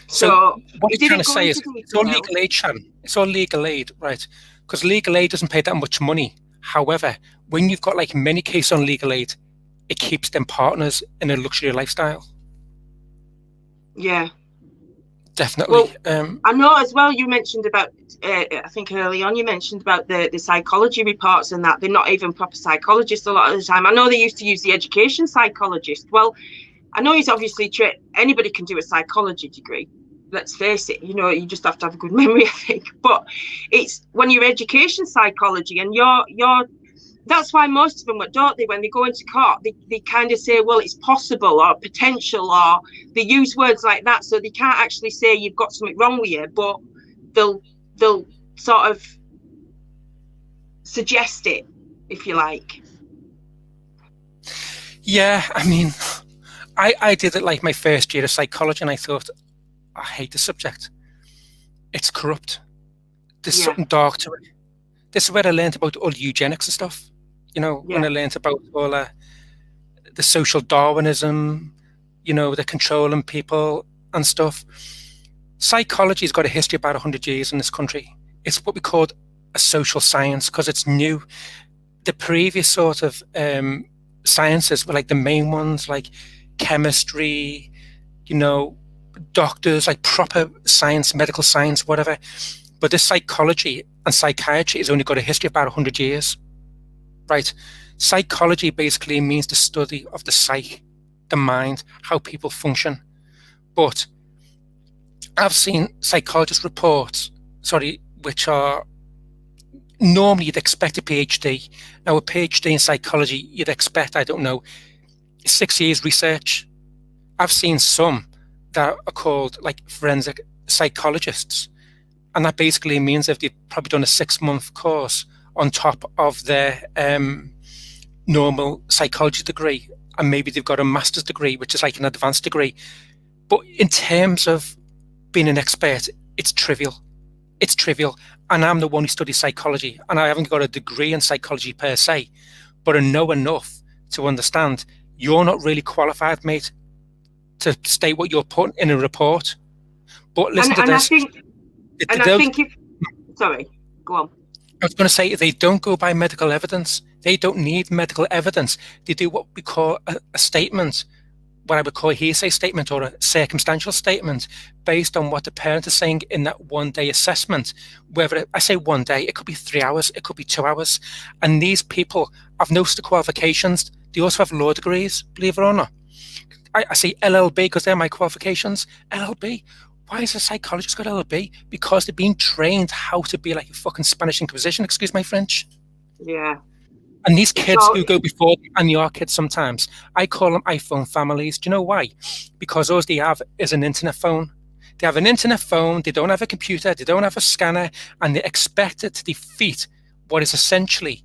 So what you're trying to say is it's all legal aid, Sharon. It's all legal aid, right? Because legal aid doesn't pay that much money. However, when you've got like many cases on legal aid, it keeps them partners in a luxury lifestyle. Yeah. Definitely. Well, I know as well you mentioned about, I think early on you mentioned about the psychology reports and that they're not even proper psychologists a lot of the time. I know they used to use the education psychologist. Well, I know he's obviously anybody can do a psychology degree. Let's face it, you know, you just have to have a good memory, I think. But it's when you're education psychology and you're that's why most of them, don't they, when they go into court, they kind of say, well, it's possible or potential, or they use words like that. So they can't actually say you've got something wrong with you, but they'll sort of suggest it, if you like. Yeah, I mean, I did it like my first year of psychology and I thought, I hate the subject. It's corrupt. There's something dark to it. This is where I learned about all eugenics and stuff. You know, when I learned about all the social Darwinism, you know, the controlling people and stuff. Psychology's got a history of about 100 years in this country. It's what we call a social science because it's new. The previous sort of sciences were like the main ones, like chemistry, doctors, like proper science, medical science, whatever. But this psychology and psychiatry has only got a history of about 100 years, right? Psychology basically means the study of the psyche, the mind, how people function. But I've seen psychologist reports, which are normally you'd expect a PhD. Now, a PhD in psychology, you'd expect, 6 years research. I've seen some that are called like forensic psychologists. And that basically means that they've probably done a 6-month course on top of their normal psychology degree. And maybe they've got a master's degree, which is like an advanced degree. But in terms of being an expert, it's trivial. It's trivial. And I'm the one who studies psychology. And I haven't got a degree in psychology per se. But I know enough to understand you're not really qualified, mate, to state what you're putting in a report. But listen to this. Sorry, go on. I was going to say, they don't go by medical evidence. They don't need medical evidence. They do what we call a statement, what I would call a hearsay statement or a circumstantial statement based on what the parent is saying in that one-day assessment. Whether I say 1 day, it could be 3 hours, it could be 2 hours. And these people have no qualifications. They also have law degrees, believe it or not. I say LLB because they're my qualifications. LLB. Why has a psychologist got LLB? Because they're being trained how to be like a fucking Spanish Inquisition, excuse my French. Yeah. And these kids who go before them, and your kids sometimes, I call them iPhone families. Do you know why? Because all they have is an internet phone. They have an internet phone, they don't have a computer, they don't have a scanner, and they're expected to defeat what is essentially,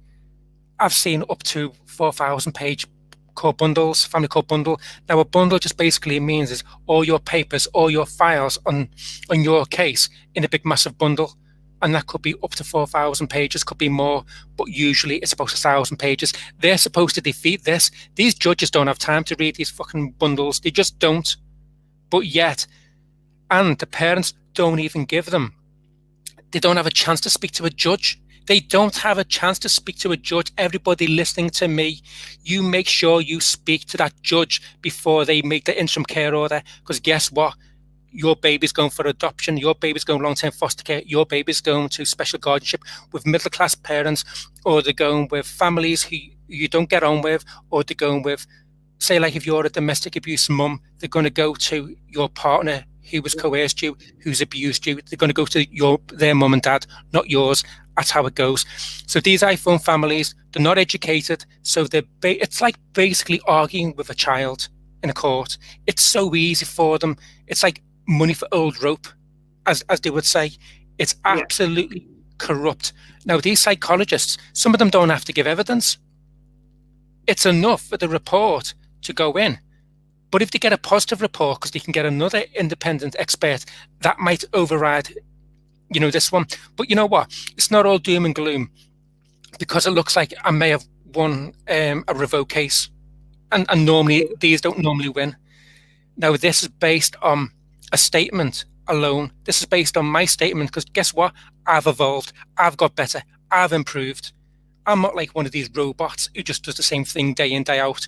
I've seen up to 4,000 page called bundles, family called bundle. Now a bundle just basically means is all your papers, all your files on your case in a big massive bundle. And that could be up to 4,000 pages, could be more, but usually it's about 1,000 pages. They're supposed to defeat this. These judges don't have time to read these fucking bundles. They just don't. But yet, and the parents don't even give them. They don't have a chance to speak to a judge. They don't have a chance to speak to a judge. Everybody listening to me, you make sure you speak to that judge before they make the interim care order. Because guess what? Your baby's going for adoption. Your baby's going long-term foster care. Your baby's going to special guardianship with middle-class parents, or they're going with families who you don't get on with, or they're going with, say, like if you're a domestic abuse mum, they're going to go to your partner who was coerced you, who's abused you. They're going to go to their mum and dad, not yours. That's how it goes. So these iPhone families, they're not educated. So it's like basically arguing with a child in a court. It's so easy for them. It's like money for old rope, as they would say. It's absolutely corrupt. Now, these psychologists, some of them don't have to give evidence. It's enough for the report to go in. But if they get a positive report, because they can get another independent expert, that might override, this one. But you know what? It's not all doom and gloom, because it looks like I may have won a revoke case. And normally, these don't normally win. Now, this is based on a statement alone. This is based on my statement, because guess what? I've evolved. I've got better. I've improved. I'm not like one of these robots who just does the same thing day in, day out.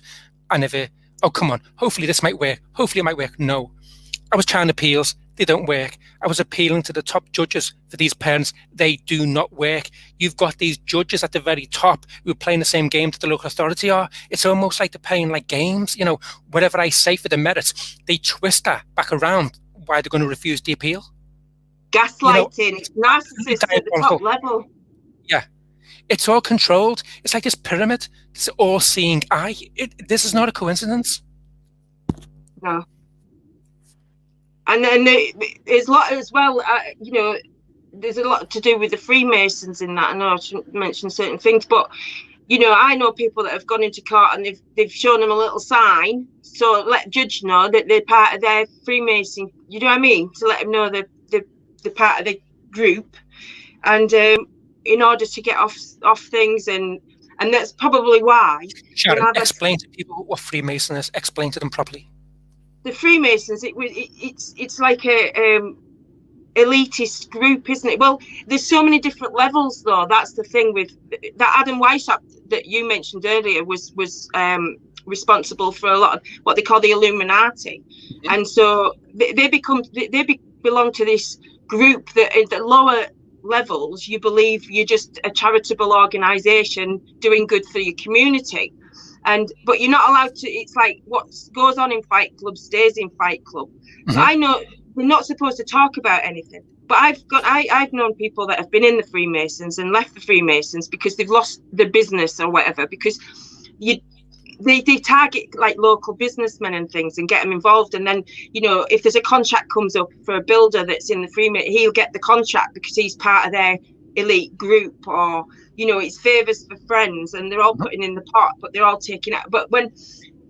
I never, oh, come on, hopefully this might work. Hopefully it might work. No. I was trying appeals. They don't work. I was appealing to the top judges for these parents. They do not work. You've got these judges at the very top who are playing the same game that the local authority are. It's almost like they're playing like games. Whatever I say for the merits, they twist that back around why they're going to refuse the appeal. Gaslighting, narcissists at the top level. Yeah. It's all controlled. It's like this pyramid, this all-seeing eye. This is not a coincidence. No. And then there's a lot as well, there's a lot to do with the Freemasons in that. I know I shouldn't mention certain things, but, I know people that have gone into court and they've shown them a little sign. So let the judge know that they're part of their Freemason, you know what I mean? To let them know they're part of the group. And in order to get off things, and that's probably why. Sharon, explain to people what Freemason is. Explain to them properly. The Freemasons, it's like a elitist group, isn't it? Well, there's so many different levels, though. That's the thing with that. Adam Weishaupt that you mentioned earlier was responsible for a lot of what they call the Illuminati, and so they belong to this group that at the lower levels you believe you're just a charitable organization doing good for your community, but you're not allowed to. It's like what goes on in Fight Club stays in Fight Club. So I know we're not supposed to talk about anything, but I've known people that have been in the Freemasons and left the Freemasons because they've lost their business or whatever, because they target like local businessmen and things and get them involved, and then if there's a contract comes up for a builder that's in the Freemason, he'll get the contract because he's part of their elite group, or it's favors for friends, and they're all putting in the pot, but they're all taking out. But when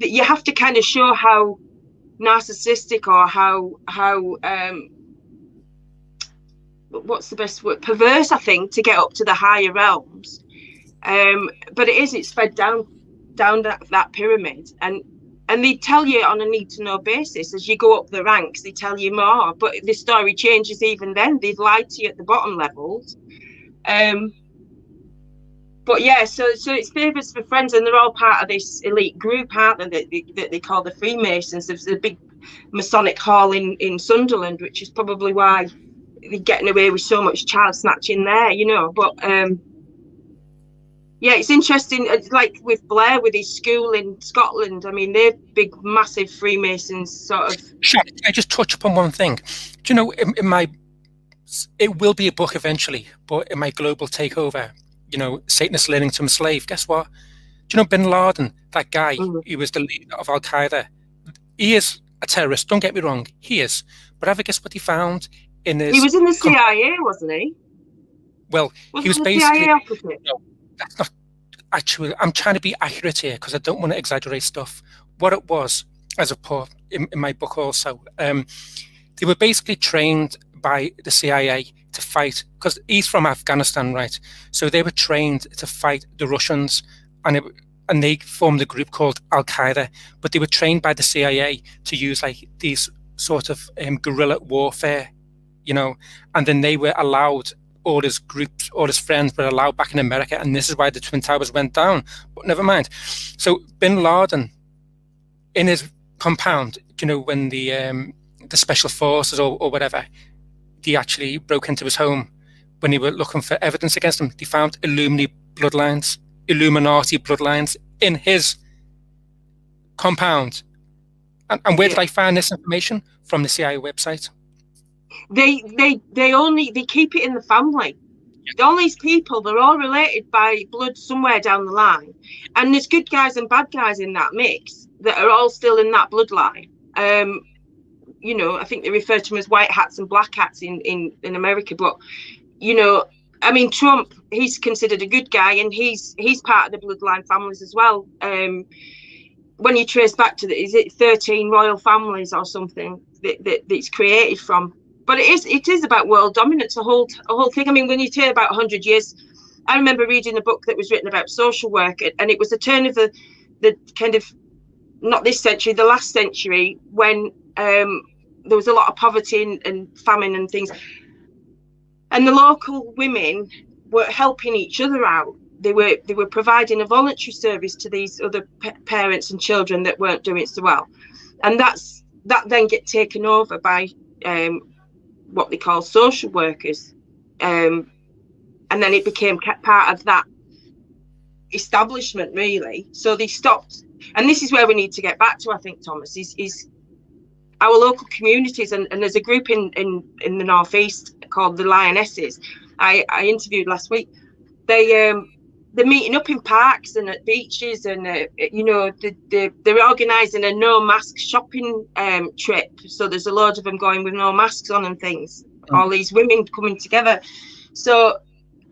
you have to kind of show how narcissistic or how what's the best word, perverse, I think, to get up to the higher realms, but it's fed down that pyramid, and they tell you on a need to know basis as you go up the ranks. They tell you more, but the story changes even then. They've lied to you at the bottom levels. But yeah, so it's favors for friends, and they're all part of this elite group, aren't they, that they call the Freemasons. There's a big Masonic hall in Sunderland, which is probably why they're getting away with so much child snatching there, but yeah, it's interesting. It's like with Blair with his school in Scotland. I mean, they're big, massive Freemasons, sort of. Sure. Can I just touch upon one thing? Do you know, it will be a book eventually, but in my global takeover, Satanist learning to enslave. Guess what? Do you know Bin Laden, that guy? He was the leader of Al Qaeda. He is a terrorist. Don't get me wrong, he is. But ever guess what he found in his? He was in the CIA, wasn't he? Well, he was basically. No, that's not actually. I'm trying to be accurate here because I don't want to exaggerate stuff. What it was, as a put in my book also, they were basically trained by the CIA to fight, because he's from Afghanistan, right? So they were trained to fight the Russians, and they formed a group called Al Qaeda. But they were trained by the CIA to use like these sort of guerrilla warfare, and then they were allowed. All his groups, all his friends were allowed back in America, and this is why the Twin Towers went down. But never mind. So Bin Laden, in his compound, when the special forces or whatever, they actually broke into his home when they were looking for evidence against him. They found Illuminati bloodlines in his compound. And where did I find this information? From the CIA website. They keep it in the family. All these people, they're all related by blood somewhere down the line, and there's good guys and bad guys in that mix that are all still in that bloodline. I think they refer to them as white hats and black hats in America, but I mean, Trump, he's considered a good guy, and he's part of the bloodline families as well. When you trace back to is it 13 royal families or something that it's created from. But it is about world dominance, a whole thing. I mean, when you hear about 100 years, I remember reading a book that was written about social work, and it was the turn of the kind of, not this century, the last century, when there was a lot of poverty and famine and things, and the local women were helping each other out. They were providing a voluntary service to these other parents and children that weren't doing so well, and that then get taken over by what they call social workers, and then it became part of that establishment, really. So they stopped, and this is where we need to get back to, I think, Thomas, is our local communities, and there's a group in the northeast called the Lionesses. I interviewed last week. They're meeting up in parks and at beaches, and they're organising a no mask shopping trip. So there's a load of them going with no masks on and things. All these women coming together. So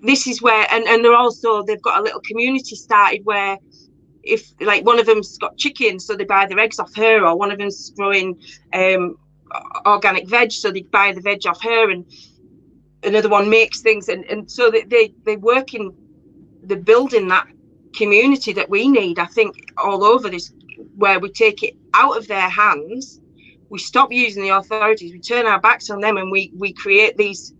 this is where, and they've got a little community started where, if like one of them's got chickens, so they buy their eggs off her, or one of them's growing organic veg, so they buy the veg off her, and another one makes things, and so they work in the building that community that we need, I think, all over this, where we take it out of their hands we stop using the authorities, we turn our backs on them, and we create these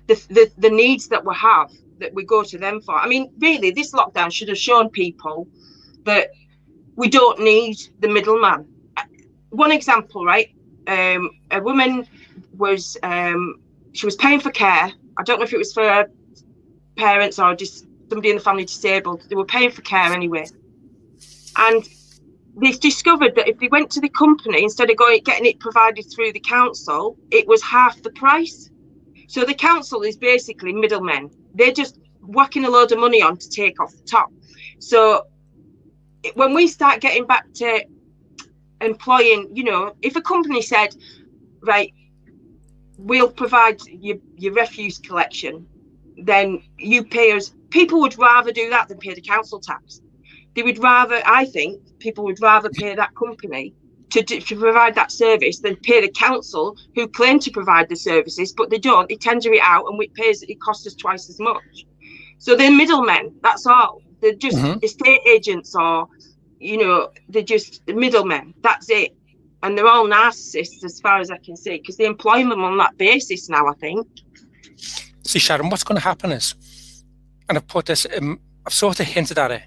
the needs that we have, that we go to them for. I mean, really, this lockdown should have shown people that we don't need the middleman. One example, right? A woman was she was paying for care. I don't know if it was for her parents or just somebody in the family disabled. They were paying for care anyway, and they discovered that if they went to the company, instead of getting it provided through the council, it was half the price. So the council is basically middlemen. They're just whacking a load of money on to take off the top. So when we start getting back to employing, you know, if a company said, right, we'll provide your refuse collection, then you pay us. People would rather do that than pay the council tax. They would rather, I think, people would rather pay that company to provide that service than pay the council, who claim to provide the services, but they don't. They tender it out, and it costs us twice as much. So they're middlemen. That's all. They're just estate agents, or, you know, they're just middlemen. That's it. And they're all narcissists, as far as I can see, because they employ them on that basis now, I think. See, Sharon, what's going to happen is, and I've put this, I've sort of hinted at it,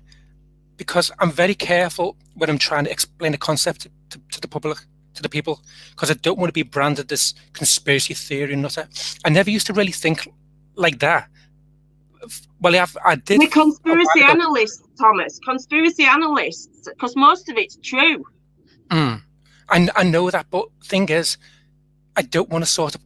because I'm very careful when I'm trying to explain a concept to the public, to the people, because I don't want to be branded this conspiracy theory nutter. I never used to really think like that. Well, I did. We're conspiracy analysts, Thomas. Conspiracy analysts, because most of it's true. I know that, but thing is, I don't want to sort of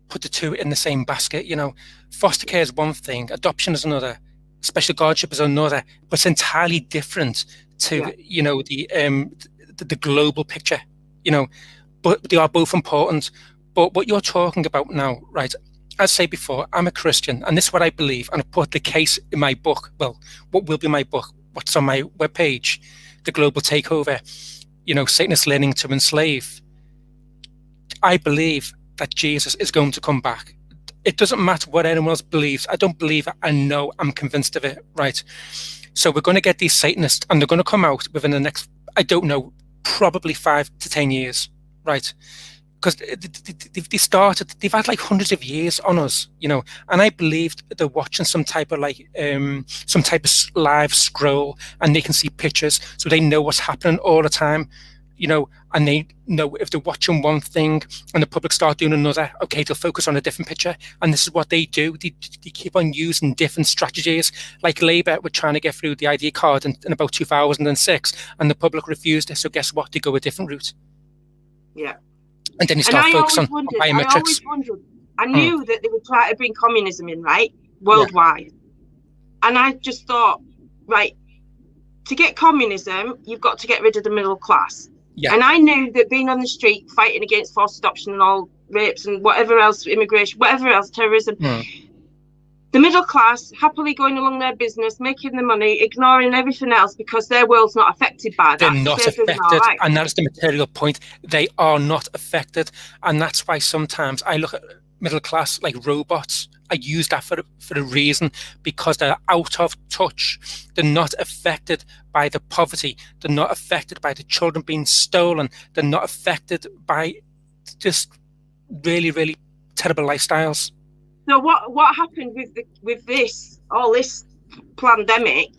put the two in the same basket. You know, foster care is one thing, adoption is another, special guardianship is another, but it's entirely different to you know, the global picture. You know, but they are both important. But what you're talking about now, right? As I say before, I'm a Christian, and this is what I believe, and I put the case in my book. Well, what will be my book? What's on my webpage? The Global Takeover. You know, Satanists learning to enslave. I believe that Jesus is going to come back. It doesn't matter what anyone else believes. I don't believe it. I know. I'm convinced of it. Right. So we're going to get these Satanists, and they're going to come out within the next, I don't know, probably 5 to 10 years. Right. Because they've had like hundreds of years on us, you know, and I believed they're watching some type of live scroll, and they can see pictures, so they know what's happening all the time, you know, and they know if they're watching one thing and the public start doing another, okay, they'll focus on a different picture. And this is what they do. They keep on using different strategies. Like Labour were trying to get through the ID card in about 2006, and the public refused it. So guess what? They go a different route. Yeah. And then you start focusing on biometrics. I always wondered. I knew that they would try to bring communism in, right? Worldwide. Yeah. And I just thought, right, to get communism, you've got to get rid of the middle class. Yeah. And I knew that being on the street, fighting against forced adoption and all rapes and whatever else, immigration, whatever else, terrorism, the middle class happily going along their business, making the money, ignoring everything else because their world's not affected by that. They're not affected, right. And that is the material point. They are not affected, and that's why sometimes I look at middle class like robots. I use that for a reason, because they're out of touch. They're not affected by the poverty. They're not affected by the children being stolen. They're not affected by just really, really terrible lifestyles. So what happened with all this pandemic?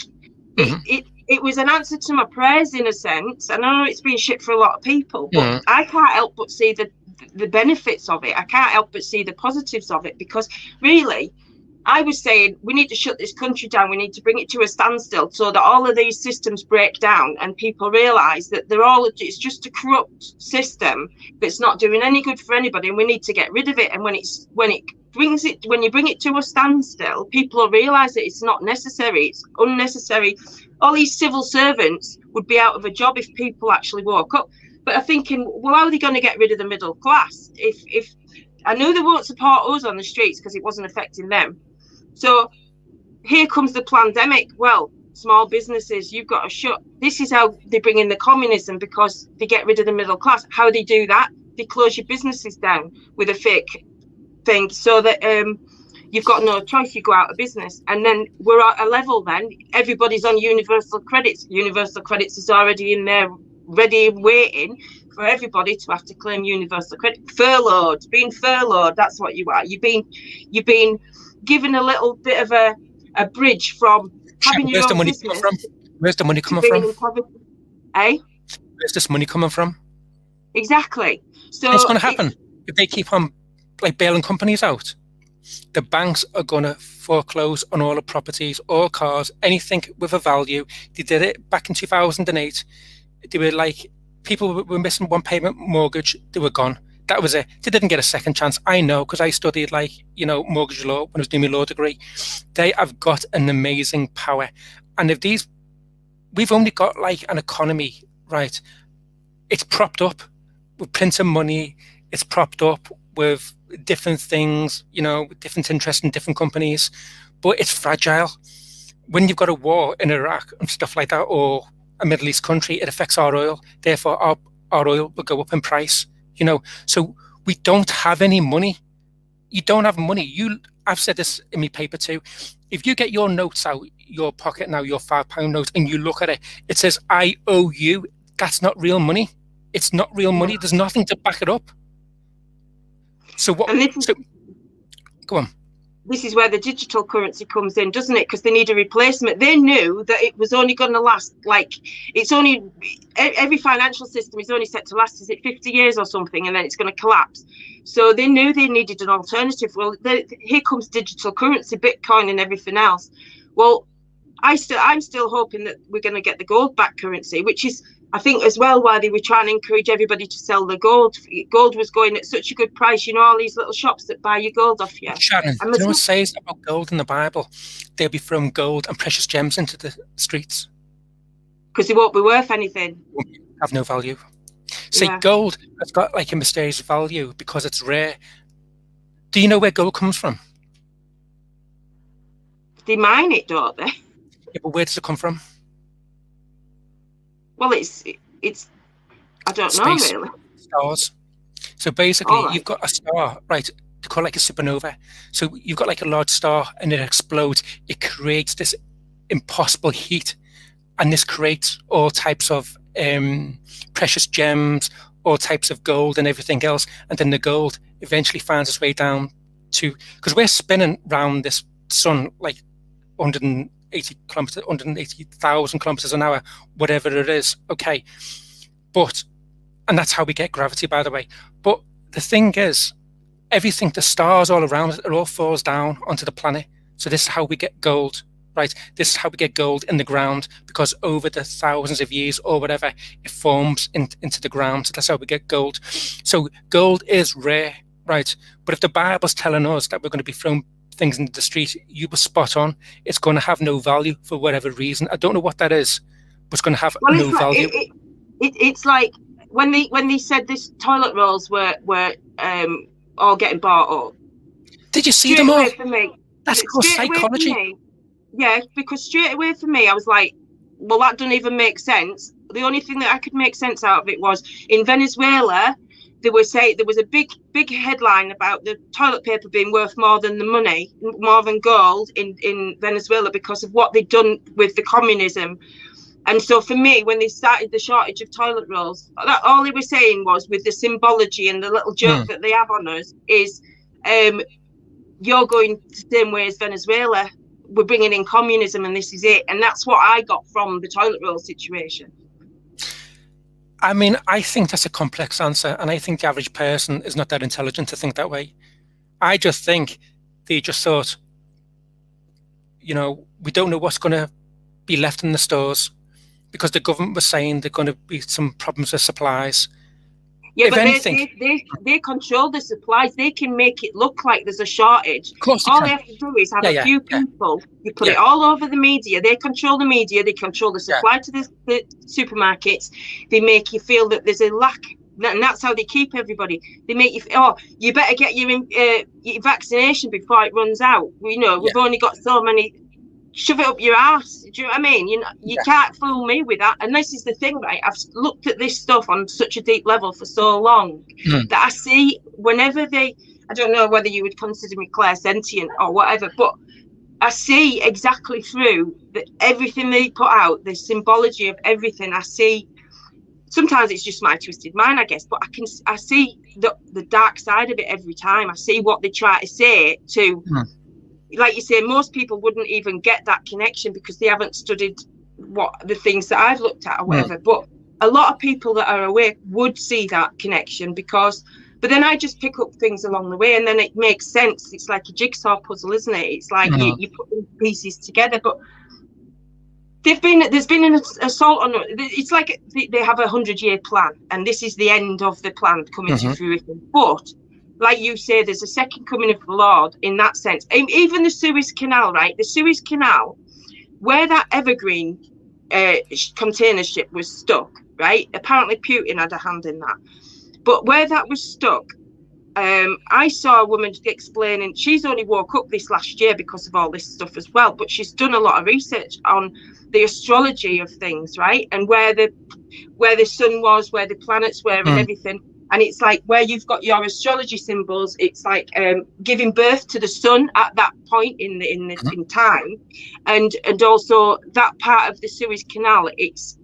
It was an answer to my prayers, in a sense. And I know it's been shit for a lot of people, but I can't help but see the benefits of it. I can't help but see the positives of it, because really, I was saying we need to shut this country down. We need to bring it to a standstill so that all of these systems break down and people realise that it's just a corrupt system that's not doing any good for anybody, and we need to get rid of it. And when you bring it to a standstill, people will realise that it's not necessary. It's unnecessary. All these civil servants would be out of a job if people actually woke up. But I'm thinking, well, how are they going to get rid of the middle class? If I know they won't support us on the streets because it wasn't affecting them. So here comes the pandemic. Well, small businesses, you've got to shut. This is how they bring in the communism, because they get rid of the middle class. How they do that? They close your businesses down with a fake thing, so that you've got no choice. You go out of business, and then we're at a level. Then everybody's on universal credits. Universal credits is already in there ready and waiting for everybody to have to claim universal credit. Being furloughed, that's what you are. You've been given a little bit of a bridge from having your own business. Where's the money coming from? Eh? Where's this money coming from? Exactly. So what's going to happen if they keep on like bailing companies out? The banks are going to foreclose on all the properties, all cars, anything with a value. They did it back in 2008. They were like, people were missing one payment mortgage, they were gone. That was it. They didn't get a second chance. I know, because I studied mortgage law when I was doing my law degree. They have got an amazing power. And if we've only got like an economy, right? It's propped up with printing money. It's propped up with different things, different interests in different companies, but it's fragile. When you've got a war in Iraq and stuff like that, or a Middle East country, it affects our oil. Therefore, our oil will go up in price. So we don't have any money. You don't have money. I've said this in my paper too. If you get your notes out your pocket now, your £5 note, and you look at it, it says I owe you. That's not real money. It's not real money. There's nothing to back it up. So what? Go on. This is where the digital currency comes in, doesn't it? Because they need a replacement. They knew that it was only going to last, every financial system is only set to last, is it 50 years or something, and then it's going to collapse. So they knew they needed an alternative. Well, here comes digital currency, Bitcoin and everything else. Well, I'm still hoping that we're going to get the gold-backed currency, which is, I think, as well, why they were trying to encourage everybody to sell the gold. Gold was going at such a good price. All these little shops that buy your gold off you. Sharon, do you know what it says about gold in the Bible? They'll be throwing gold and precious gems into the streets. Because they won't be worth anything. Have no value. See, gold has got like a mysterious value because it's rare. Do you know where gold comes from? They mine it, don't they? Yeah, but where does it come from? Well, it's I don't know really. Stars. So basically, you've got a star, right? They call it like a supernova. So you've got like a large star, and it explodes. It creates this impossible heat, and this creates all types of precious gems, all types of gold, and everything else. And then the gold eventually finds its way down to, because we're spinning around this sun like 180,000 kilometers an hour, whatever it is. Okay, and that's how we get gravity, by the way. But the thing is, everything, the stars all around it, it all falls down onto the planet. So this is how we get gold, right? This is how we get gold in the ground, because over the thousands of years or whatever, it forms into the ground. So that's how we get gold. So gold is rare, right? But if the Bible's telling us that we're going to be thrown things into the street, you were spot on. It's going to have no value for whatever reason. I don't know what that is, but it's going to have no value. It's like when they said this toilet rolls were all getting bought up. Did you see them all? For me, that's called psychology. Yeah, because straight away for me, I was like, well, that doesn't even make sense. The only thing that I could make sense out of it was in Venezuela. They were saying there was a big headline about the toilet paper being worth more than the money, more than gold in Venezuela, because of what they'd done with the communism. And so for me, when they started the shortage of toilet rolls, all they were saying was, with the symbology and the little joke that they have on us, is you're going the same way as Venezuela. We're bringing in communism and this is it. And that's what I got from the toilet roll situation. I mean, I think that's a complex answer, and I think the average person is not that intelligent to think that way. I just think they just thought, we don't know what's going to be left in the stores, because the government was saying there's going to be some problems with supplies. Yeah, but they control the supplies. They can make it look like there's a shortage. Of course all they have to do is have a few people. You put it all over the media. They control the media. They control the supply to the supermarkets. They make you feel that there's a lack, and that's how they keep everybody. They make you you better get your vaccination before it runs out. We've only got so many. Shove it up your ass. Do you know what I mean? You can't fool me with that. And this is the thing, right? I've looked at this stuff on such a deep level for so long that I see whenever I don't know whether you would consider me clairsentient or whatever, but I see exactly through everything they put out, the symbology of everything. I see sometimes it's just my twisted mind, I guess, but I see the dark side of it every time. I see what they try to say to, like you say, most people wouldn't even get that connection because they haven't studied what the things that I've looked at or whatever. But a lot of people that are awake would see that connection but then I just pick up things along the way and then it makes sense. It's like a jigsaw puzzle, isn't it? It's like you put the pieces together, but there's been an assault on. It's like they have 100-year plan, and this is the end of the plan coming to fruition. But like you say, there's a second coming of the Lord in that sense. Even the Suez Canal, right? The Suez Canal, where that Evergreen container ship was stuck, right? Apparently Putin had a hand in that. But where that was stuck, I saw a woman explaining, she's only woke up this last year because of all this stuff as well, but she's done a lot of research on the astrology of things, right? And where the sun was, where the planets were and everything. And it's like where you've got your astrology symbols, it's like giving birth to the sun at that point in time. And also that part of the Suez Canal, it's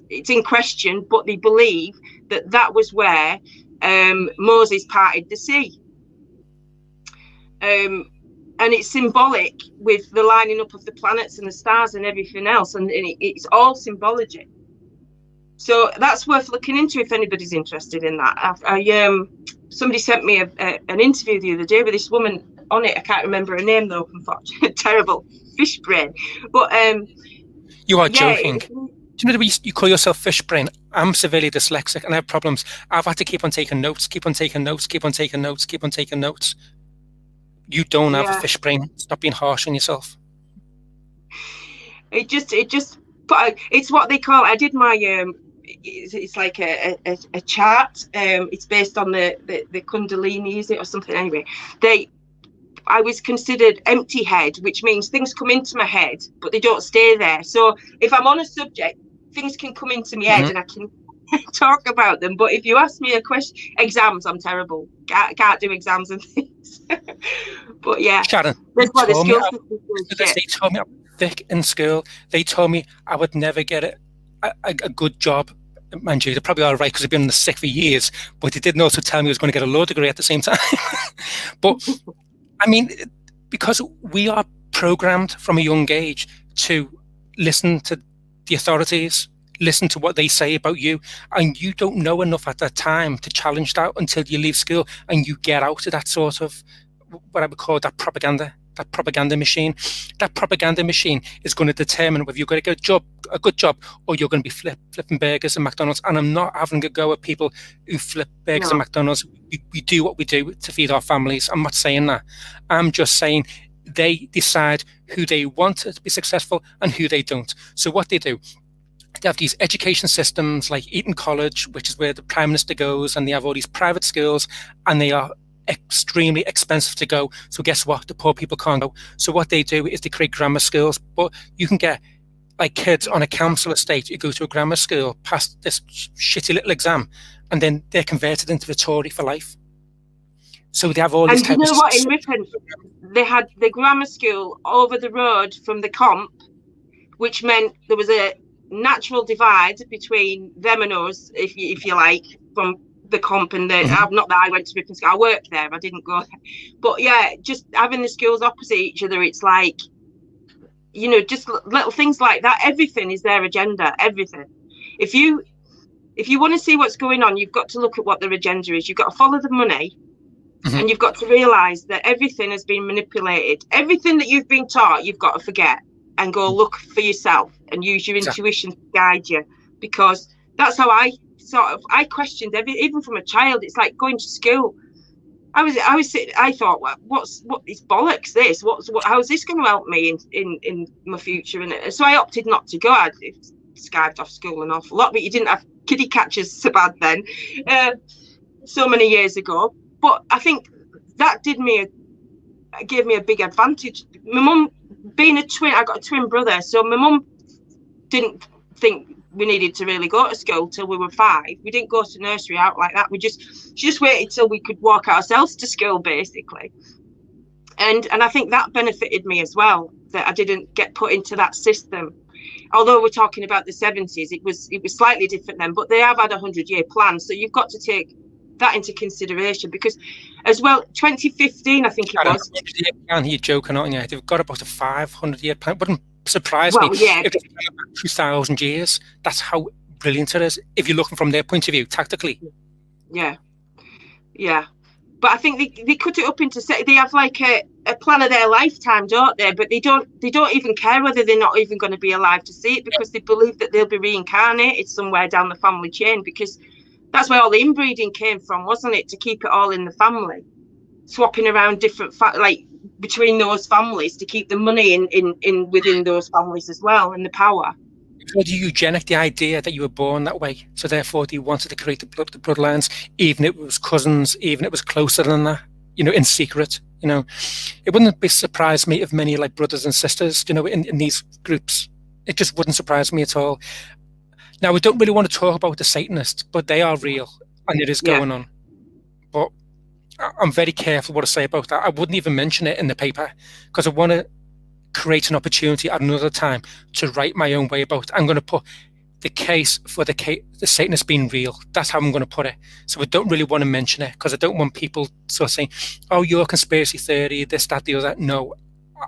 in question, but they believe that was where Moses parted the sea. And it's symbolic with the lining up of the planets and the stars and everything else, and it's all symbology. So that's worth looking into if anybody's interested in that. Somebody sent me an interview the other day with this woman on it. I can't remember her name though, unfortunately. Terrible fish brain. But you are joking. Do you know the way you call yourself fish brain? I'm severely dyslexic and I have problems. I've had to keep on taking notes. You don't have a fish brain. Stop being harsh on yourself. It's what they call. I did my it's like a chart. It's based on the Kundalini, is it, or something? Anyway, I was considered empty head, which means things come into my head, but they don't stay there. So if I'm on a subject, things can come into my head and I can talk about them. But if you ask me a question, exams, I'm terrible. Can't do exams and things. But yeah, Sharon, that's why the skills. They told me I'm thick in school. They told me I would never get a good job. Mind you, they probably are right because I've been on the sick for years. But they didn't also tell me I was going to get a law degree at the same time. But I mean, because we are programmed from a young age to listen to the authorities, listen to what they say about you, and you don't know enough at that time to challenge that until you leave school and you get out of that sort of what I would call that propaganda machine. That propaganda machine is going to determine whether you're going to get a good job, or you're going to be flipping burgers at McDonald's. And I'm not having a go at people who flip burgers at McDonald's. We do what we do to feed our families. I'm not saying that. I'm just saying they decide who they want to be successful and who they don't. So what they do, they have these education systems like Eton College, which is where the Prime Minister goes, and they have all these private schools, and they are extremely expensive to go. So guess what? The poor people can't go. So what they do is they create grammar schools. But you can get like kids on a council estate who go to a grammar school, pass this shitty little exam, and then they're converted into a Tory for life. So they have all these. And you know what? In Ripon, they had the grammar school over the road from the comp, which meant there was a natural divide between them and us, if you like, from the comp and the not that I went to Ripon School. I worked there, I didn't go there. But yeah, just having the schools opposite each other, it's like, you know, just little things like that. Everything is their agenda, everything. If you want to see what's going on, you've got to look at what their agenda is. You've got to follow the money, and you've got to realise that everything has been manipulated. Everything that you've been taught, you've got to forget and go look for yourself and use your intuition to guide you, because that's how I questioned even from a child. It's like going to school. I thought, what is bollocks this? How's this going to help me in my future? And so I opted not to go. I skived off school an awful lot, but you didn't have kiddie catchers so bad then, so many years ago. But I think that gave me a big advantage. My mum, being a twin, I got a twin brother, so my mum didn't think we needed to really go to school till we were 5. We didn't go to nursery out like that. She just waited till we could walk ourselves to school, basically. And I think that benefited me as well, that I didn't get put into that system. although we're talking about the 70s, it was slightly different then, but they have had a 100-year plan. So you've got to take that into consideration, because as well, 2015, I think it was. Plan, you're joking, aren't you? They've got about a 500-year plan. Wouldn't surprise me if it's 2,000 years. That's how brilliant it is, if you're looking from their point of view, tactically. Yeah. But I think they cut it up into, they have like a plan of their lifetime, don't they? But they don't even care whether they're not even going to be alive to see it, because they believe that they'll be reincarnated somewhere down the family chain, because that's where all the inbreeding came from, wasn't it? To keep it all in the family, swapping around different like between those families to keep the money in within those families as well, and the power. So the eugenic, the idea that you were born that way, so therefore they wanted to create the bloodlines, even if it was cousins, even if it was closer than that, in secret. It wouldn't surprise me if many like brothers and sisters, in these groups. It just wouldn't surprise me at all. Now, we don't really want to talk about the Satanists, but they are real, and it is going on. But I'm very careful what I say about that. I wouldn't even mention it in the paper, because I want to create an opportunity at another time to write my own way about it. I'm going to put the case for the Satanists being real. That's how I'm going to put it. So I don't really want to mention it, because I don't want people sort of saying, "Oh, your conspiracy theory, this, that, the other." No,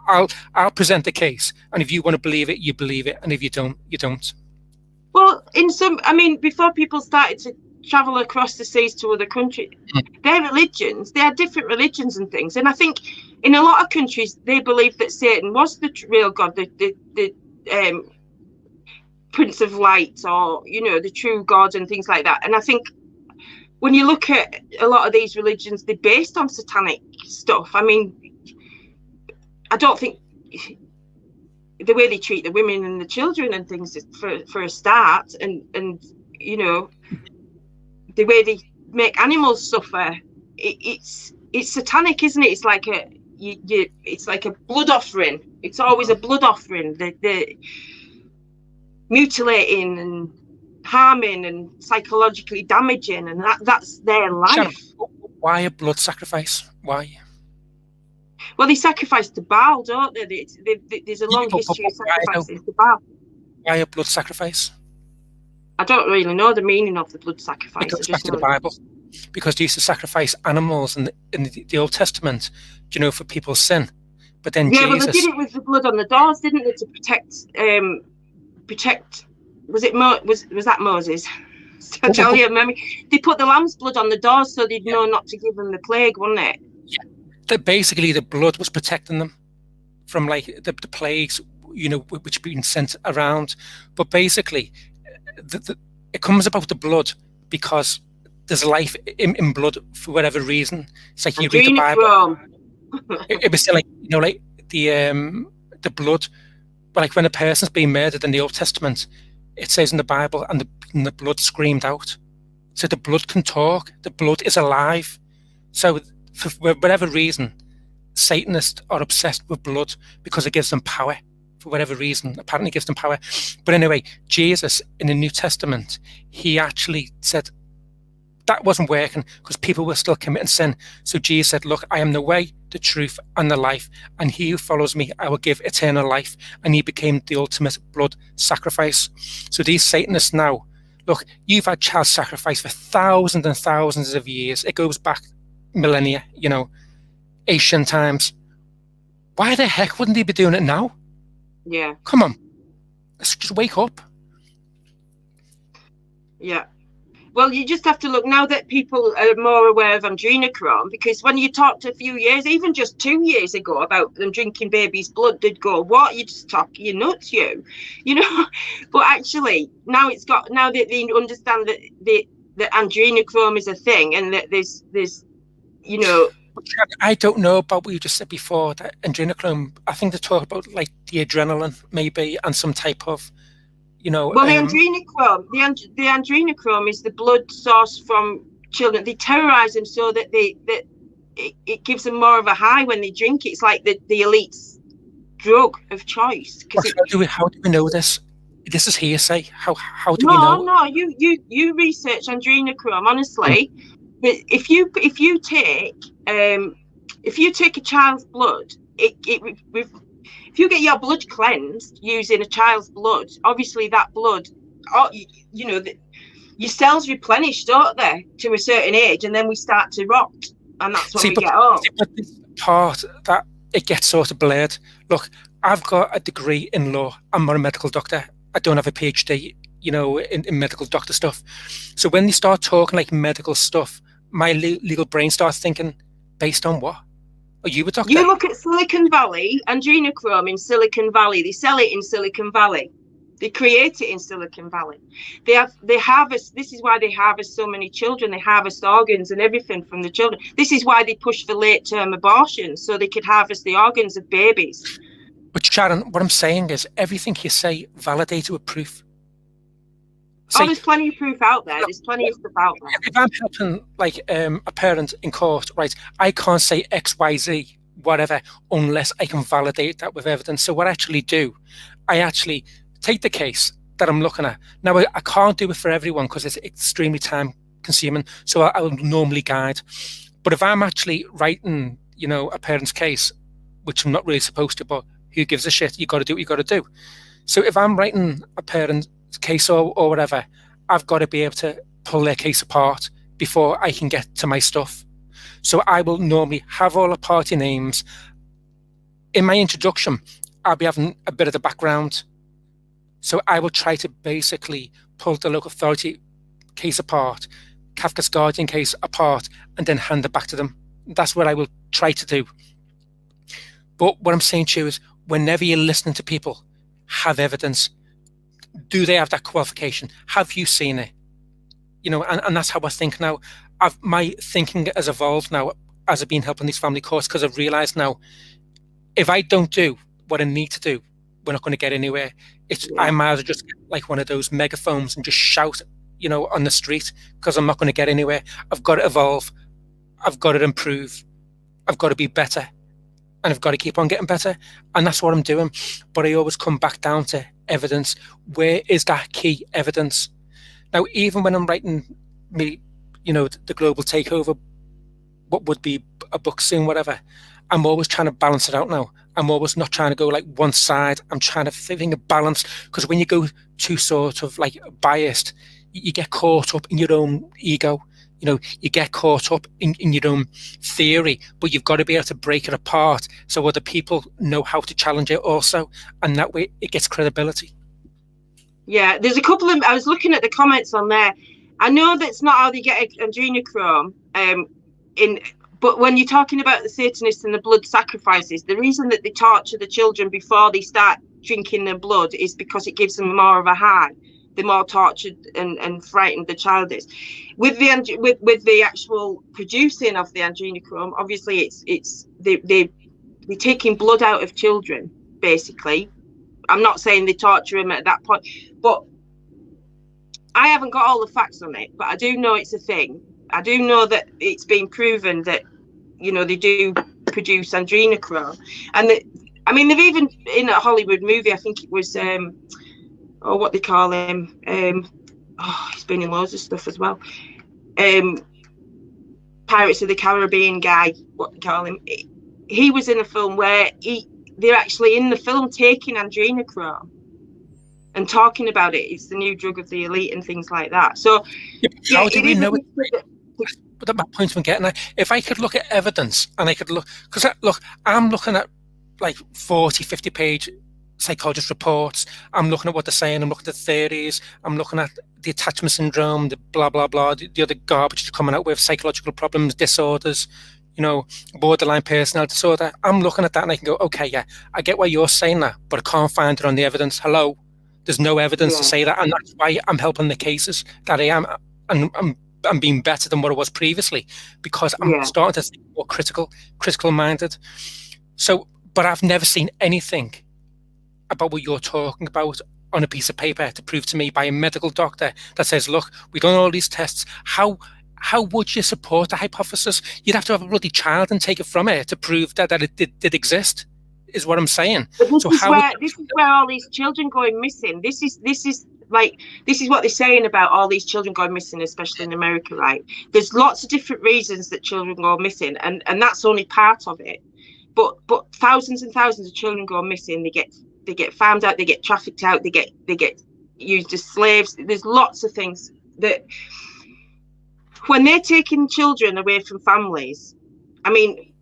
I'll present the case, and if you want to believe it, you believe it, and if you don't, you don't. Well, before people started to travel across the seas to other countries, their religions, they had different religions and things. And I think in a lot of countries, they believed that Satan was the real God, the Prince of Light, or, the true God and things like that. And I think when you look at a lot of these religions, they're based on satanic stuff. I don't think the way they treat the women and the children and things for a start, and the way they make animals suffer, it's satanic, isn't it? It's like it's like a blood offering. It's always a blood offering. The mutilating and harming and psychologically damaging, and that's their life. Sharon, why a blood sacrifice? Why? Well, they sacrifice to Baal, don't they? There's a long history of sacrificing to Baal. Why a blood sacrifice? I don't really know the meaning of the blood sacrifice. It goes back to the Bible, because they used to sacrifice animals in the Old Testament, for people's sin. But then Jesus... well, they did it with the blood on the doors, didn't they, to protect. Was that Moses? They put the lamb's blood on the doors so they'd know not to give them the plague, wasn't it? Yeah, basically the blood was protecting them from like the plagues, which had been sent around. But basically, it comes about the blood because there's life in blood for whatever reason. It's like you read the Bible. It was still like like the blood, but like when a person's being murdered in the Old Testament, it says in the Bible, and the blood screamed out. So the blood can talk. The blood is alive. So for whatever reason, Satanists are obsessed with blood because it gives them power. For whatever reason, apparently gives them power. But anyway, Jesus in the New Testament, he actually said that wasn't working because people were still committing sin. So Jesus said, "Look, I am the way, the truth, and the life, and he who follows me, I will give eternal life." And he became the ultimate blood sacrifice. So these Satanists now, look, you've had child sacrifice for thousands and thousands of years. It goes back millennia, ancient times. Why the heck wouldn't they be doing it now? Yeah. Come on. Let's just wake up. Yeah. Well, you just have to look now that people are more aware of adrenochrome, because when you talked a few years, even just 2 years ago, about them drinking babies' blood, they'd go, "What? You just talking, you're nuts, you." But actually, now that they understand that adrenochrome is a thing, and that there's I don't know about what you just said before, that adrenochrome. I think they talk about like the adrenaline maybe, and some type of, Well, the adrenochrome is the blood source from children. They terrorize them so that it gives them more of a high when they drink it. It's like the elite's drug of choice. How do we know this? This is hearsay. How do we know? No, you research adrenochrome, honestly. But if you take a child's blood, it if you get your blood cleansed using a child's blood, obviously that blood, you know, your cells replenish, don't they, to a certain age, and then we start to rot, and that's when we get old. But this part that it gets sort of blurred. Look, I've got a degree in law. I'm not a medical doctor. I don't have a PhD, you know, in medical doctor stuff. So when they start talking like medical stuff, my legal brain starts thinking, based on what? Are you a doctor? You look at Silicon Valley, adrenochrome in Silicon Valley. They sell it in Silicon Valley. They create it in Silicon Valley. They harvest. This is why they harvest so many children. They harvest organs and everything from the children. This is why they push for late-term abortions, so they could harvest the organs of babies. But Sharon, what I'm saying is everything you say validated with proof. See, there's plenty of proof out there. There's plenty of stuff out there. If I'm helping like a parent in court, right, I can't say X, Y, Z, whatever, unless I can validate that with evidence. So what I actually do, I actually take the case that I'm looking at. Now, I can't do it for everyone because it's extremely time consuming. So I will normally guide. But if I'm actually writing, you know, a parent's case, which I'm not really supposed to, but who gives a shit? You got to do what you got to do. So if I'm writing a parent's case or whatever, I've got to be able to pull their case apart before I can get to my stuff. So I will normally have all the party names. In my introduction, I'll be having a bit of the background. So I will try to basically pull the local authority case apart, Kafka's Guardian case apart, and then hand it back to them. That's what I will try to do. But what I'm saying to you is, whenever you're listening to people, have evidence. Do they have that qualification? Have you seen it? You know, and that's how I think now. My thinking has evolved now as I've been helping these family courts, because I've realised now, if I don't do what I need to do, we're not going to get anywhere. I might as well just get like one of those megaphones and just shout, you know, on the street, because I'm not going to get anywhere. I've got to evolve. I've got to improve. I've got to be better. And I've got to keep on getting better. And that's what I'm doing. But I always come back down to evidence. Where is that key evidence? Now, even when I'm writing me, you know, the global takeover, what would be a book soon, whatever, I'm always trying to balance it out now. I'm always not trying to go like one side. I'm trying to think a balance, because when you go too sort of like biased, you get caught up in your own ego. You know, you get caught up in your own theory, but you've got to be able to break it apart so other people know how to challenge it also, and that way it gets credibility. Yeah, there's a couple of, I was looking at the comments on there. I know that's not how they get adrenochrome, but when you're talking about the Satanists and the blood sacrifices, the reason that they torture the children before they start drinking their blood is because it gives them more of a high. The more tortured and frightened the child is. With the actual producing of the adrenochrome, obviously they're taking blood out of children, basically. I'm not saying they torture them at that point, but I haven't got all the facts on it, but I do know it's a thing. I do know that it's been proven that, you know, they do produce adrenochrome. And I mean, they've even, in a Hollywood movie, I think it was what they call him, he's been in loads of stuff as well, Pirates of the Caribbean guy, what they call him, he was in a film where they're actually in the film taking adrenochrome and talking about it. It's the new drug of the elite and things like that. So how do we know it? But that point I'm getting at, if I could look at evidence and I could look, because look, I'm looking at like 40, 50 page psychologist reports. I'm looking at what they're saying. I'm looking at the theories. I'm looking at the attachment syndrome, the blah, blah, blah, the other garbage they're coming out with, psychological problems, disorders, you know, borderline personality disorder. I'm looking at that and I can go, okay, yeah, I get why you're saying that, but I can't find it on the evidence. Hello? There's no evidence to say that. And that's why I'm helping the cases that I am. And I'm being better than what I was previously, because I'm starting to think more critical minded. So, but I've never seen anything about what you're talking about on a piece of paper to prove to me by a medical doctor that says, look, we've done all these tests. How would you support the hypothesis? You'd have to have a bloody child and take it from it to prove that it did exist, is what I'm saying. But this is where all these children going missing. This is what they're saying about all these children going missing, especially in America, right? There's lots of different reasons that children go missing, and that's only part of it. but thousands and thousands of children go missing. They get found out, they get trafficked out, they get used as slaves. There's lots of things that when they're taking children away from families, I mean,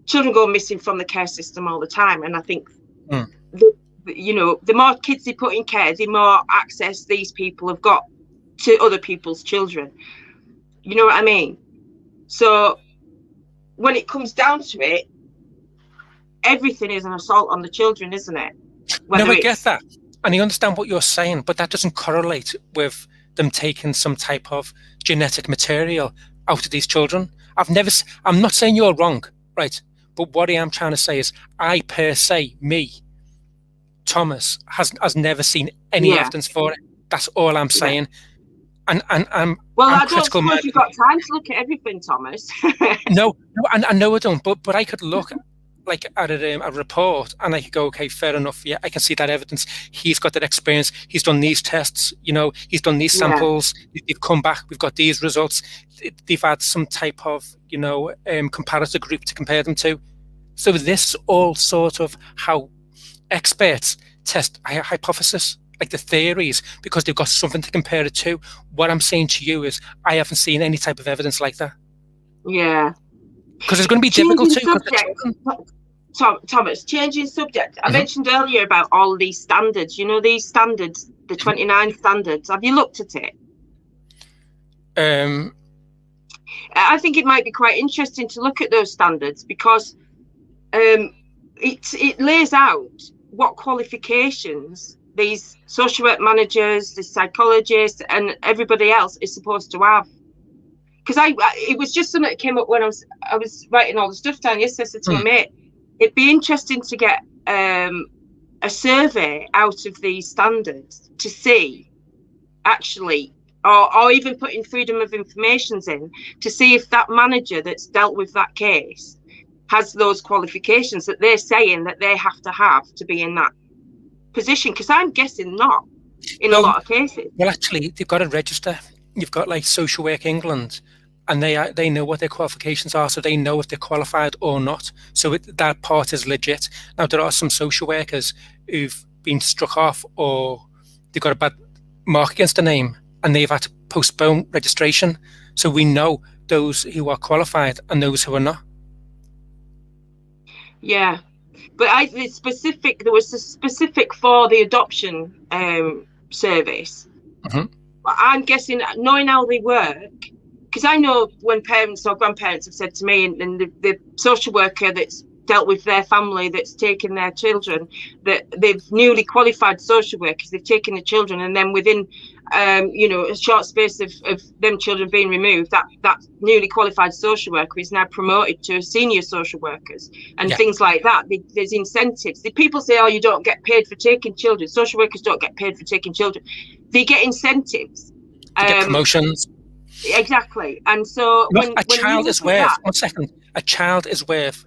children go missing from the care system all the time, and I think the more kids they put in care, the more access these people have got to other people's children. You know what I mean? So when it comes down to it, everything is an assault on the children, isn't it? No, I get that, and I understand what you're saying, but that doesn't correlate with them taking some type of genetic material out of these children. I'm not saying you're wrong, right? But what I am trying to say is, I per se, Thomas, has never seen any evidence for it. That's all I'm saying. And I'm I don't suppose you've got time to look at everything, Thomas. No, I know I don't. But I could look like at a report, and I could go, okay, fair enough. Yeah, I can see that evidence. He's got that experience. He's done these tests. He's done these samples. They've come back. We've got these results. They've had some type of comparator group to compare them to. So this all sort of how experts test a hypothesis, like the theories, because they've got something to compare it to. What I'm saying to you is, I haven't seen any type of evidence like that. Yeah. Because it's going to be difficult too. Thomas, changing subject. I mentioned earlier about all these standards. These standards, the 29 standards. Have you looked at it? I think it might be quite interesting to look at those standards, because it lays out what qualifications these social work managers, the psychologists, and everybody else is supposed to have. Because it was just something that came up when I was writing all the stuff down yesterday. I said to my mate, it'd be interesting to get a survey out of these standards to see, actually, or even putting freedom of informations in, to see if that manager that's dealt with that case has those qualifications that they're saying that they have to be in that position. Because I'm guessing not in a lot of cases. Well, actually, they've got to register. You've got like Social Work England, and they know what their qualifications are, so they know if they're qualified or not. So that part is legit. Now, there are some social workers who've been struck off, or they've got a bad mark against the name, and they've had to postpone registration. So we know those who are qualified and those who are not. Yeah, but there was a specific for the adoption service. I'm guessing, knowing how they work, because I know when parents or grandparents have said to me, and the social worker that's dealt with their family that's taken their children, that they've newly qualified social workers, they've taken the children, and then within a short space of them children being removed, that newly qualified social worker is now promoted to senior social workers and things like that. There's incentives. The people say, you don't get paid for taking children. Social workers don't get paid for taking children. They get incentives. They get promotions. Exactly. And so a child is worth,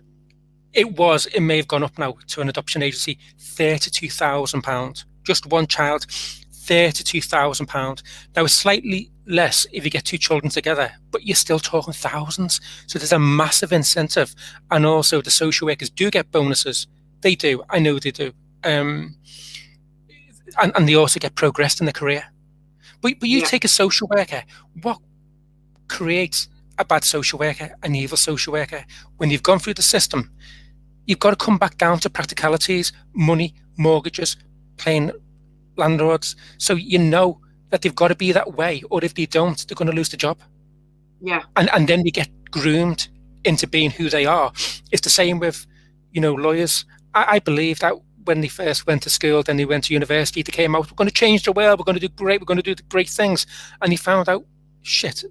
it may have gone up now to an adoption agency, £32,000. Just one child, £32,000. Now, it's slightly less if you get two children together, but you're still talking thousands. So there's a massive incentive. And also the social workers do get bonuses. They do. I know they do. And they also get progressed in their career. But you take a social worker, what creates a bad social worker, an evil social worker? When you've gone through the system, you've got to come back down to practicalities, money, mortgages, paying landlords. So you know that they've got to be that way, or if they don't, they're going to lose the job. Yeah. And then they get groomed into being who they are. It's the same with, lawyers. I believe that when they first went to school, then they went to university, they came out, we're going to change the world, we're going to do great things. And they found out, shit,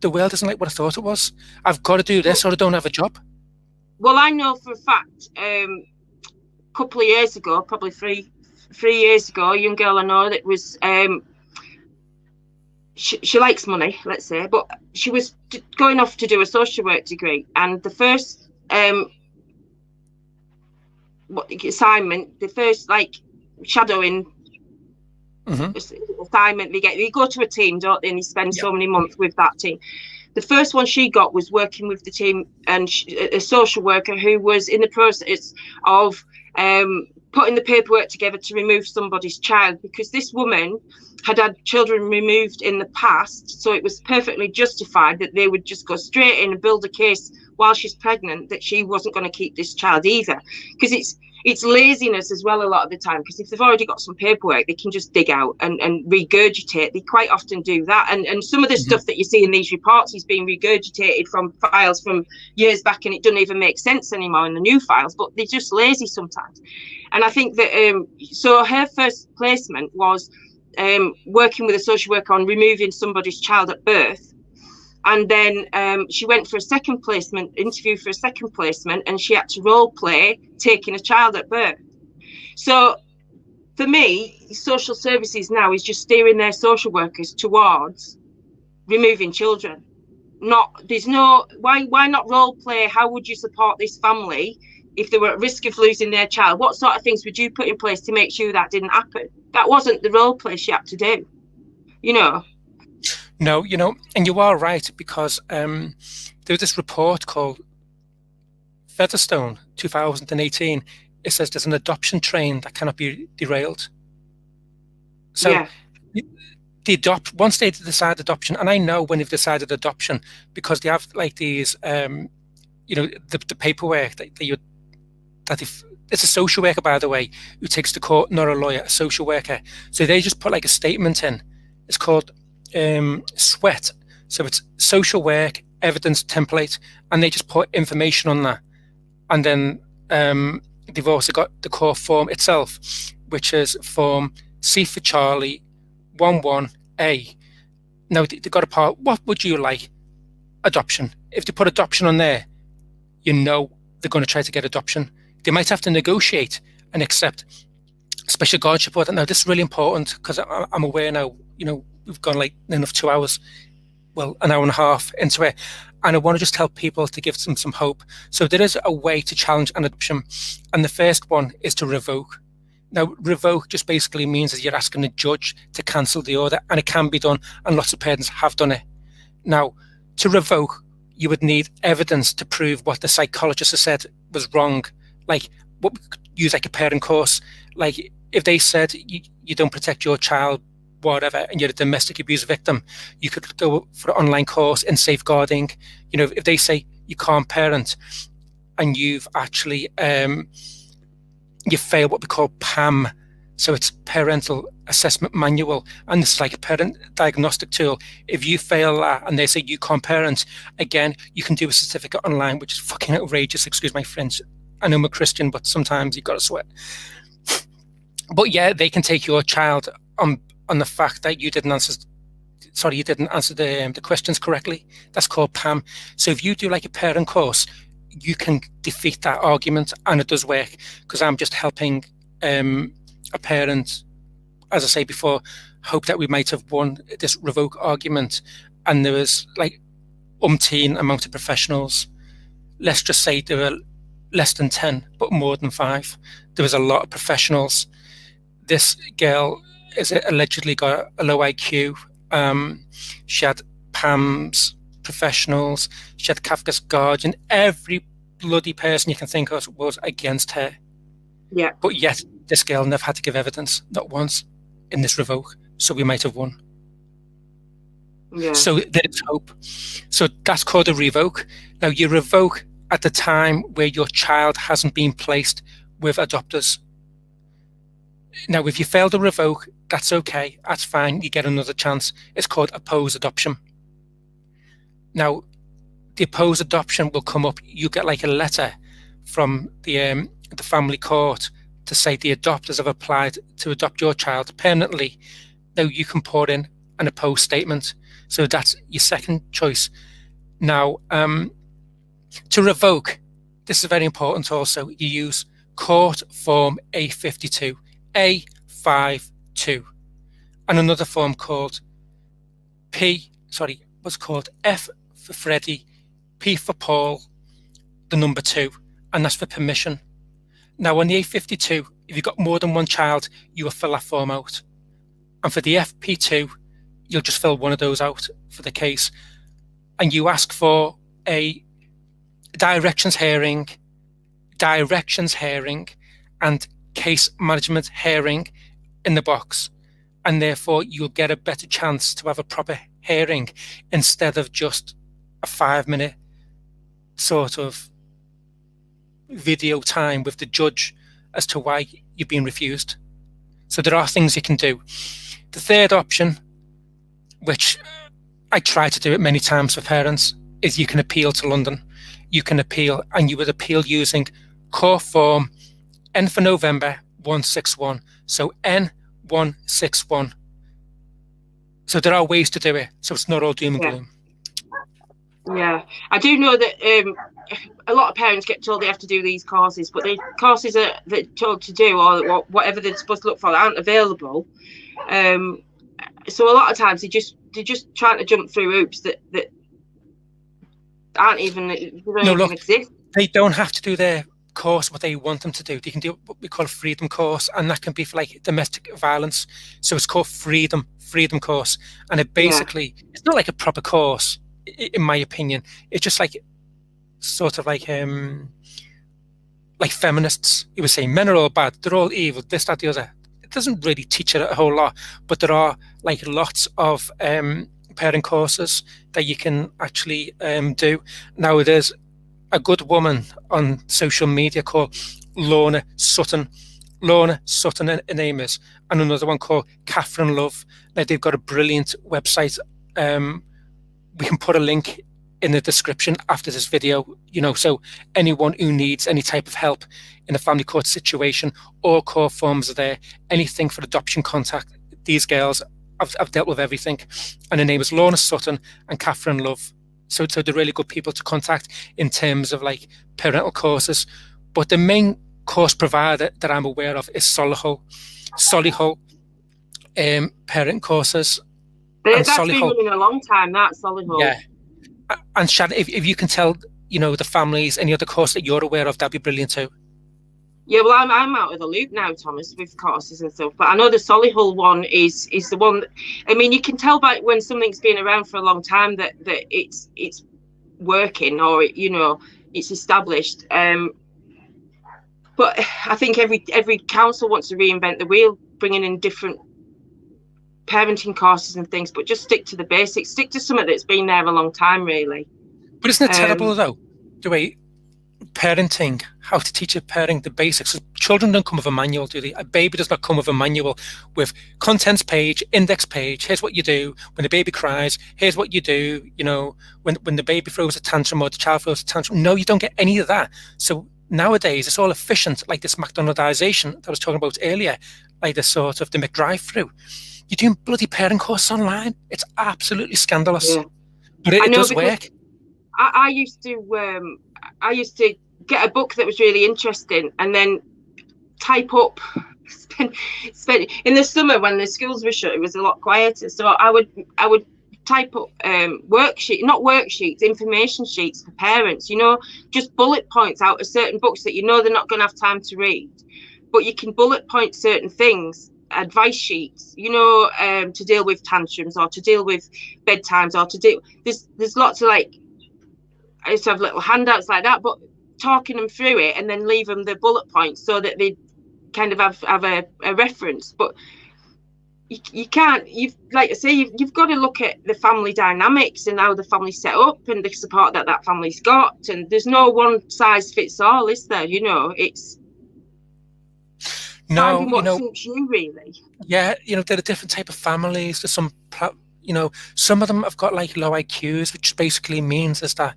the world isn't like what I thought it was. I've got to do this or I don't have a job. Well, I know for a fact, a couple of years ago, probably three years ago, a young girl I know that was, she likes money, let's say, but she was going off to do a social work degree. And the first assignment, the first shadowing assignment they go to a team, don't they, and you spend so many months with that team. The first one she got was working with the team and a social worker who was in the process of putting the paperwork together to remove somebody's child, because this woman had had children removed in the past, so it was perfectly justified that they would just go straight in and build a case while she's pregnant that she wasn't going to keep this child either, because it's laziness as well a lot of the time, because if they've already got some paperwork they can just dig out and regurgitate. They quite often do that, and some of the stuff that you see in these reports is being regurgitated from files from years back, and it doesn't even make sense anymore in the new files, but they're just lazy sometimes. And I think that so her first placement was working with a social worker on removing somebody's child at birth. And then she went for a second placement, interview for a second placement, and she had to role play taking a child at birth. So for me, social services now is just steering their social workers towards removing children. There's no, why not role play? How would you support this family if they were at risk of losing their child? What sort of things would you put in place to make sure that didn't happen? That wasn't the role play she had to do, you know. No, you know, and you are right, because there was this report called Featherstone 2018. It says there's an adoption train that cannot be derailed. So Yeah. Once they decide adoption, and I know when they've decided adoption, because they have like these, you know, the paperwork it's a social worker, by the way, who takes to court, not a lawyer, a social worker. So they just put like a statement in. It's called SWET. So it's social work evidence template, and they just put information on that. And then they've also got the core form itself, which is form C for Charlie 11A. Now they've got a part, what would you like? Adoption. If they put adoption on there, you know they're going to try to get adoption. They might have to negotiate and accept special guardianship order. Now, this is really important, because I'm aware now, you know, we've gone like enough 2 hours, well, an hour and a half into it, and I want to just help people to give them some hope. So there is a way to challenge an adoption, and the first one is to revoke. Now, revoke just basically means that you're asking a judge to cancel the order, and it can be done, and lots of parents have done it. Now, to revoke, you would need evidence to prove what the psychologist has said was wrong. Like, what we could use like a parent course. Like, if they said you don't protect your child, whatever, and you're a domestic abuse victim, you could go for an online course in safeguarding. You know, if they say you can't parent, and you've actually you fail what we call PAM, so it's Parental Assessment Manual, and it's like a parent diagnostic tool. If you fail that and they say you can't parent, again, you can do a certificate online, which is fucking outrageous, excuse my French. I know I'm a Christian, but sometimes you've got to sweat. But yeah, they can take your child on the fact that you didn't answer the questions correctly. That's called PAM. So if you do like a parent course, you can defeat that argument, and it does work, because I'm just helping a parent, as I say before, hope that we might have won this revoke argument. And there was like umpteen amount of professionals. Let's just say there were less than 10, but more than 5. There was a lot of professionals. This girl is allegedly got a low IQ. She had PAMs, professionals. She had Kafka's guardian. Every bloody person you can think of was against her. Yeah. But yet, this girl never had to give evidence, not once, in this revoke. So we might have won. Yeah. So there's hope. So that's called a revoke. Now, you revoke at the time where your child hasn't been placed with adopters. Now, if you fail to revoke, that's okay. That's fine. You get another chance. It's called opposed adoption. Now, the opposed adoption will come up. You get like a letter from the family court to say the adopters have applied to adopt your child permanently. Now, you can put in an opposed statement. So that's your second choice. Now, to revoke, this is very important also, you use court form A52, A52, and another form called F for Freddie, P for Paul, the number 2, and that's for permission. Now on the A52, if you've got more than one child, you will fill that form out. And for the FP2, you'll just fill one of those out for the case. and you ask for a directions hearing, and case management hearing in the box, and therefore you'll get a better chance to have a proper hearing instead of just a 5-minute sort of video time with the judge as to why you've been refused. So there are things you can do. The third option, which I try to do it many times for parents, is you can appeal to London. You can appeal, and you would appeal using Court Form N for November 161. So N161. So there are ways to do it. So it's not all doom and gloom. Yeah, I do know that a lot of parents get told they have to do these courses, but the courses that they're told to do, or whatever they're supposed to look for, aren't available. So a lot of times they're just trying to jump through hoops that aren't even exist. They don't have to do their course what they want them to do. They can do what we call a freedom course, and that can be for like domestic violence. So it's called freedom course, and it basically it's not like a proper course in my opinion. It's just like sort of like feminists. You would say men are all bad, they're all evil, this, that, the other. It doesn't really teach it a whole lot, but there are like lots of parent courses that you can actually do. Now there's a good woman on social media called Lorna Sutton. Her name is, and another one called Catherine Love. Now they've got a brilliant website. We can put a link in the description after this video, so anyone who needs any type of help in a family court situation, all court forms are there, anything for adoption contact. These girls, I've dealt with everything, and her name is Lorna Sutton and Catherine Love. So they're really good people to contact in terms of like parental courses. But the main course provider that I'm aware of is Solihull parent courses. That's been running a long time, that Solihull. Yeah. And Sharon, if you can tell, the families any other course that you're aware of, that'd be brilliant too. Yeah, well, I'm out of the loop now, Thomas, with courses and stuff. But I know the Solihull one is the one. I mean, you can tell by when something's been around for a long time that it's working, or it's established. But I think every council wants to reinvent the wheel, bringing in different parenting courses and things. But just stick to the basics. Stick to something that's been there a long time, really. But isn't it terrible though, the way parenting, how to teach a parent the basics? Children don't come with a manual, do they? A baby does not come with a manual with contents page, index page. Here's what you do when the baby cries. Here's what you do, when the baby throws a tantrum or the child throws a tantrum. No, you don't get any of that. So nowadays it's all efficient, like this McDonaldization that I was talking about earlier, like the sort of the McDrive-through. You're doing bloody parent courses online. It's absolutely scandalous. Yeah. But it does work. I used to get a book that was really interesting and then type up, spend in the summer when the schools were shut, it was a lot quieter. So I would type up information sheets for parents, just bullet points out of certain books that they're not going to have time to read, but you can bullet point certain things, advice sheets, to deal with tantrums or to deal with bedtimes or to deal. There's lots of I used to have little handouts like that, but talking them through it and then leave them the bullet points so that they kind of have a reference. But you can't, like I say, you've got to look at the family dynamics and how the family's set up and the support that family's got. And there's no one size fits all, is there? It's finding what suits you, really. Yeah, they're a different type of families. There's some, some of them have got like low IQs, which basically means is that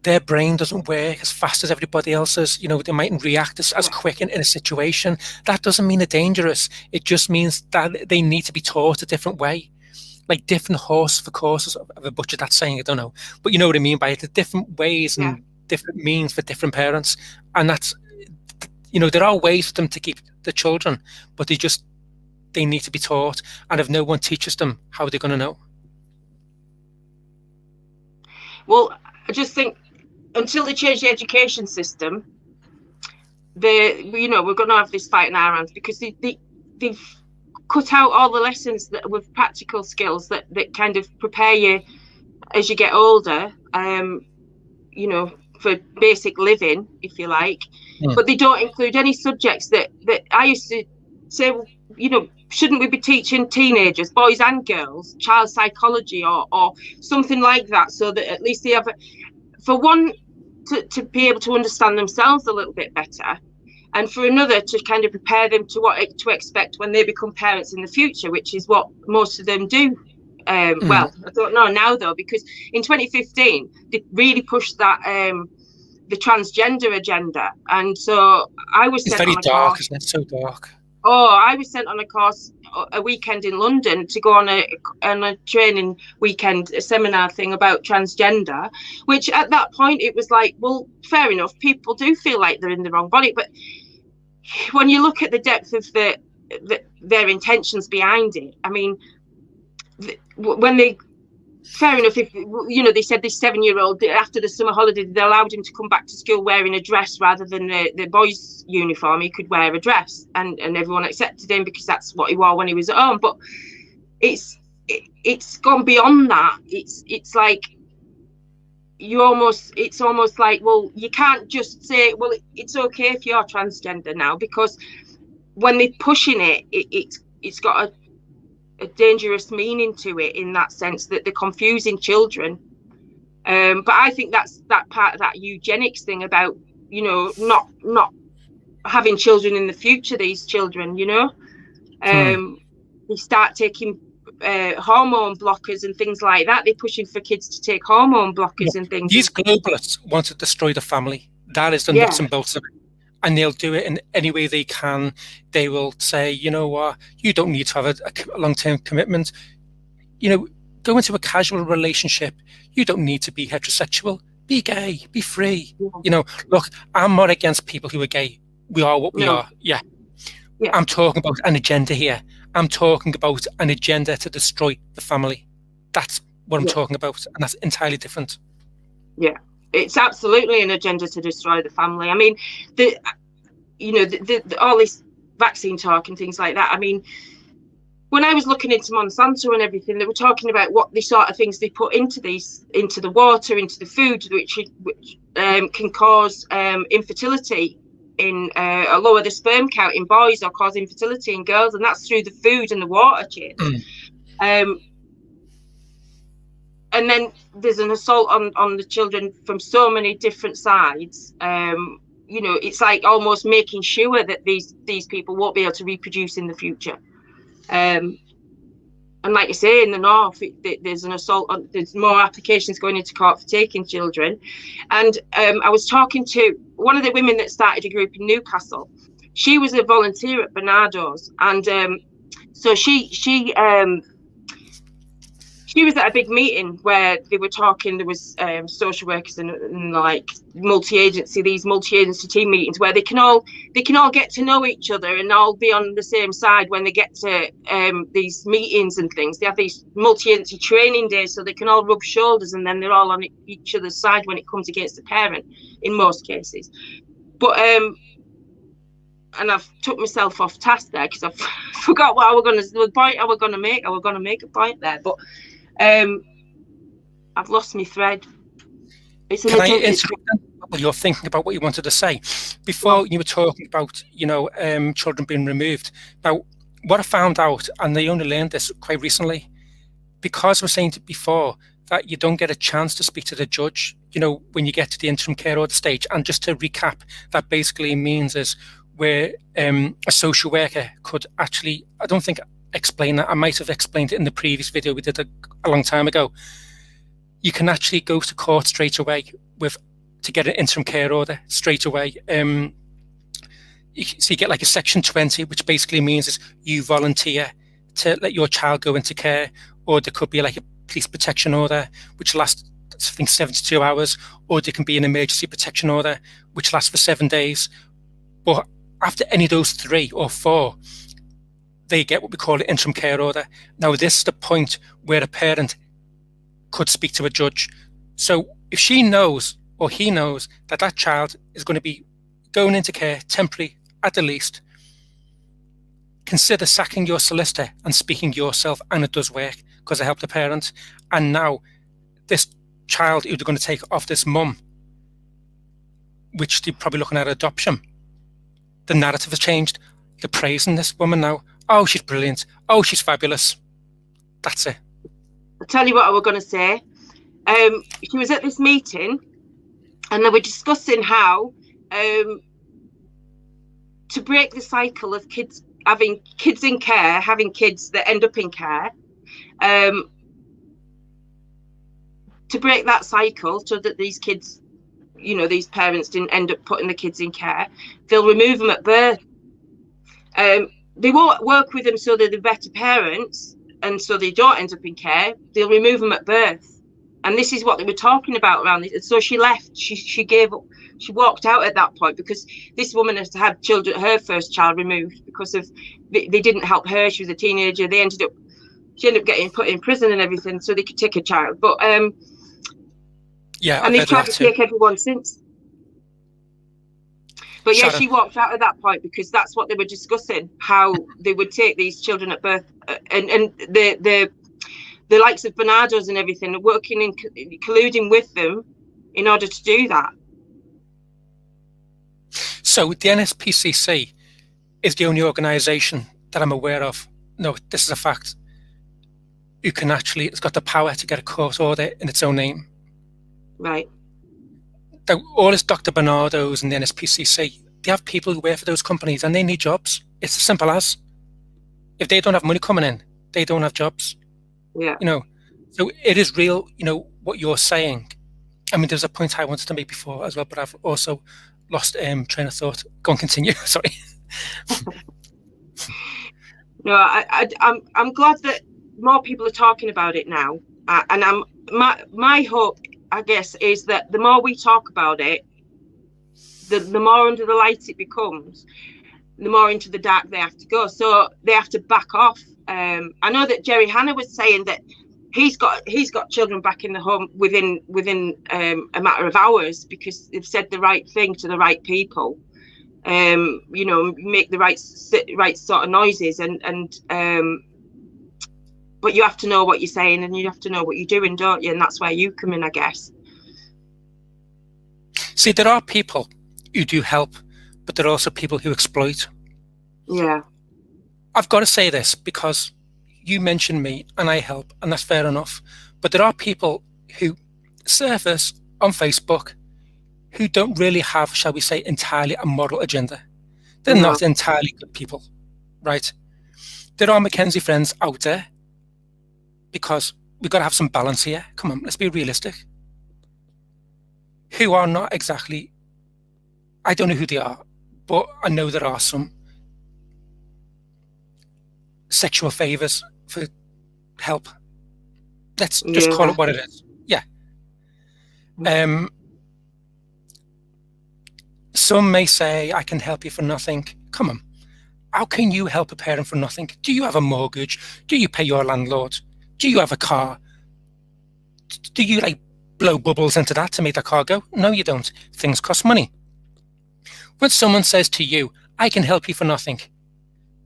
their brain doesn't work as fast as everybody else's. They mightn't react as quick in a situation. That doesn't mean they're dangerous. It just means that they need to be taught a different way, like different horse for courses. I've butchered that saying, I don't know, but you know what I mean by it. The different ways and different means for different parents, and that's there are ways for them to keep the children, but they need to be taught, and if no one teaches them, how are they going to know? Well, I just think until they change the education system, we're going to have this fight in our hands, because they've cut out all the lessons that with practical skills that kind of prepare you as you get older, you know, for basic living, if you like. But they don't include any subjects that I used to say, you know, shouldn't we be teaching teenagers, boys and girls, child psychology or something like that, so that at least they have, for one, to be able to understand themselves a little bit better, and for another, to kind of prepare them to what to expect when they become parents in the future, which is what most of them do. Well, I don't know now though, because in 2015 they really pushed that the transgender agenda, and so I was sent on a dark, course. isn't it? So dark. Oh, I was sent on a course a weekend in London to go on a training weekend, a seminar thing about transgender, which at that point it was like, well, fair enough, people do feel like they're in the wrong body, but when you look at the depth of their intentions behind it, I mean, when they, fair enough, if, you know, they said this 7-year-old, after the summer holiday, they allowed him to come back to school wearing a dress rather than the boys' uniform. He could wear a dress, and everyone accepted him because that's what he wore when he was at home. But it's gone beyond that. It's like it's almost like, well, you can't just say, well, it's okay if you're transgender now, because when they're pushing it's got a dangerous meaning to it, in that sense that they're confusing children. But I think that's that part of that eugenics thing about, you know, not having children in the future, these children, you know. They start taking hormone blockers and things like that. They're pushing for kids to take hormone blockers and things. These globalists want to destroy the family. That is the nuts and bolts of it. And they'll do it in any way they can. They will say, you know what, you don't need to have a long-term commitment. You know, go into a casual relationship. You don't need to be heterosexual. Be gay, be free. Yeah. You know, look, I'm not against people who are gay. We are what we are. Yeah. I'm talking about an agenda here. I'm talking about an agenda to destroy the family. That's what I'm talking about. And that's entirely different. Yeah. It's absolutely an agenda to destroy the family. I mean, all this vaccine talk and things like that. I mean, when I was looking into Monsanto and everything, they were talking about what the sort of things they put into the water, into the food, which can cause infertility lower the sperm count in boys, or cause infertility in girls, and that's through the food and the water chain. And then there's an assault on the children from so many different sides. You know, it's like almost making sure that these people won't be able to reproduce in the future. And like you say, in the north, there's an assault on, there's more applications going into court for taking children. And I was talking to one of the women that started a group in Newcastle. She was a volunteer at Bernardo's, and so she was at a big meeting where they were talking. There was social workers and like these multi-agency team meetings where they can all get to know each other and all be on the same side when they get to these meetings and things. They have these multi-agency training days so they can all rub shoulders, and then they're all on each other's side when it comes against the parent in most cases. But and I've took myself off task there because I forgot what the point I was going to make. I was going to make a point there, but I've lost my thread. Can I interrupt? Well, you're thinking about what you wanted to say before. You were talking about, you know, children being removed. Now, what I found out, and I only learned this quite recently, because I was saying before that you don't get a chance to speak to the judge, you know, when you get to the interim care order stage. And just to recap, that basically means is where a social worker could actually, I don't think explain that. I might have explained it in the previous video we did a long time ago. You can actually go to court straight away to get an interim care order straight away. So you get like a section 20, which basically means is you volunteer to let your child go into care, or there could be like a police protection order, which lasts, I think, 72 hours, or there can be an emergency protection order, which lasts for 7 days. But after any of those 3 or 4, they get what we call an interim care order. Now, this is the point where a parent could speak to a judge. So if she knows or he knows that that child is going to be going into care temporarily at the least, consider sacking your solicitor and speaking yourself, and it does work because I helped the parent. And now this child who they're going to take off this mum, which they're probably looking at adoption. The narrative has changed. They're praising this woman now. Oh, she's brilliant. Oh, she's fabulous. That's it. I'll tell you what I was going to say. She was at this meeting and they were discussing how to break the cycle of kids having kids in care, having kids that end up in care, to break that cycle so that these kids, you know, these parents didn't end up putting the kids in care, they'll remove them at birth. They won't work with them so that they're better parents and so they don't end up in care. They'll remove them at birth. And this is what they were talking about around this. So she left. She gave up. She walked out at that point because this woman has had children, her first child removed because of they didn't help her. She was a teenager. She ended up getting put in prison and everything so they could take a child. But yeah, and they've tried to take everyone since. But yeah, she walked out at that point because that's what they were discussing, how they would take these children at birth, and the likes of Bernardo's and everything are working in colluding with them in order to do that. So the NSPCC is the only organisation that I'm aware of. No, this is a fact. Who can actually, it's got the power to get a court order in its own name. Right. All this Dr. Bernardo's and the NSPCC, they have people who work for those companies and they need jobs. It's as simple as. If they don't have money coming in, they don't have jobs. Yeah. You know, so it is real, you know, what you're saying. I mean, there's a point I wanted to make before as well, but I've also lost train of thought. Go on, continue. Sorry. No, I'm glad that more people are talking about it now. And my hope, I guess, is that the more we talk about it, the more under the light it becomes, the more into the dark they have to go. So they have to back off. I know that Jerry Hanna was saying that he's got children back in the home within a matter of hours because they've said the right thing to the right people. You know, make the right sort of noises and but you have to know what you're saying and you have to know what you're doing, don't you? And that's where you come in, I guess. See, there are people who do help, but there are also people who exploit. Yeah. I've got to say this because you mentioned me and I help, and that's fair enough. But there are people who surface on Facebook who don't really have, shall we say, entirely a moral agenda. They're not entirely good people, right? There are Mackenzie friends out there because we've got to have some balance here. Come on, let's be realistic. Who are not exactly, I don't know who they are, but I know there are some sexual favors for help. Let's just call it what it is. Yeah. Some may say, I can help you for nothing. Come on. How can you help a parent for nothing? Do you have a mortgage? Do you pay your landlord? Do you have a car? Do you like blow bubbles into that to make that car go? No, you don't. Things cost money. When someone says to you, I can help you for nothing,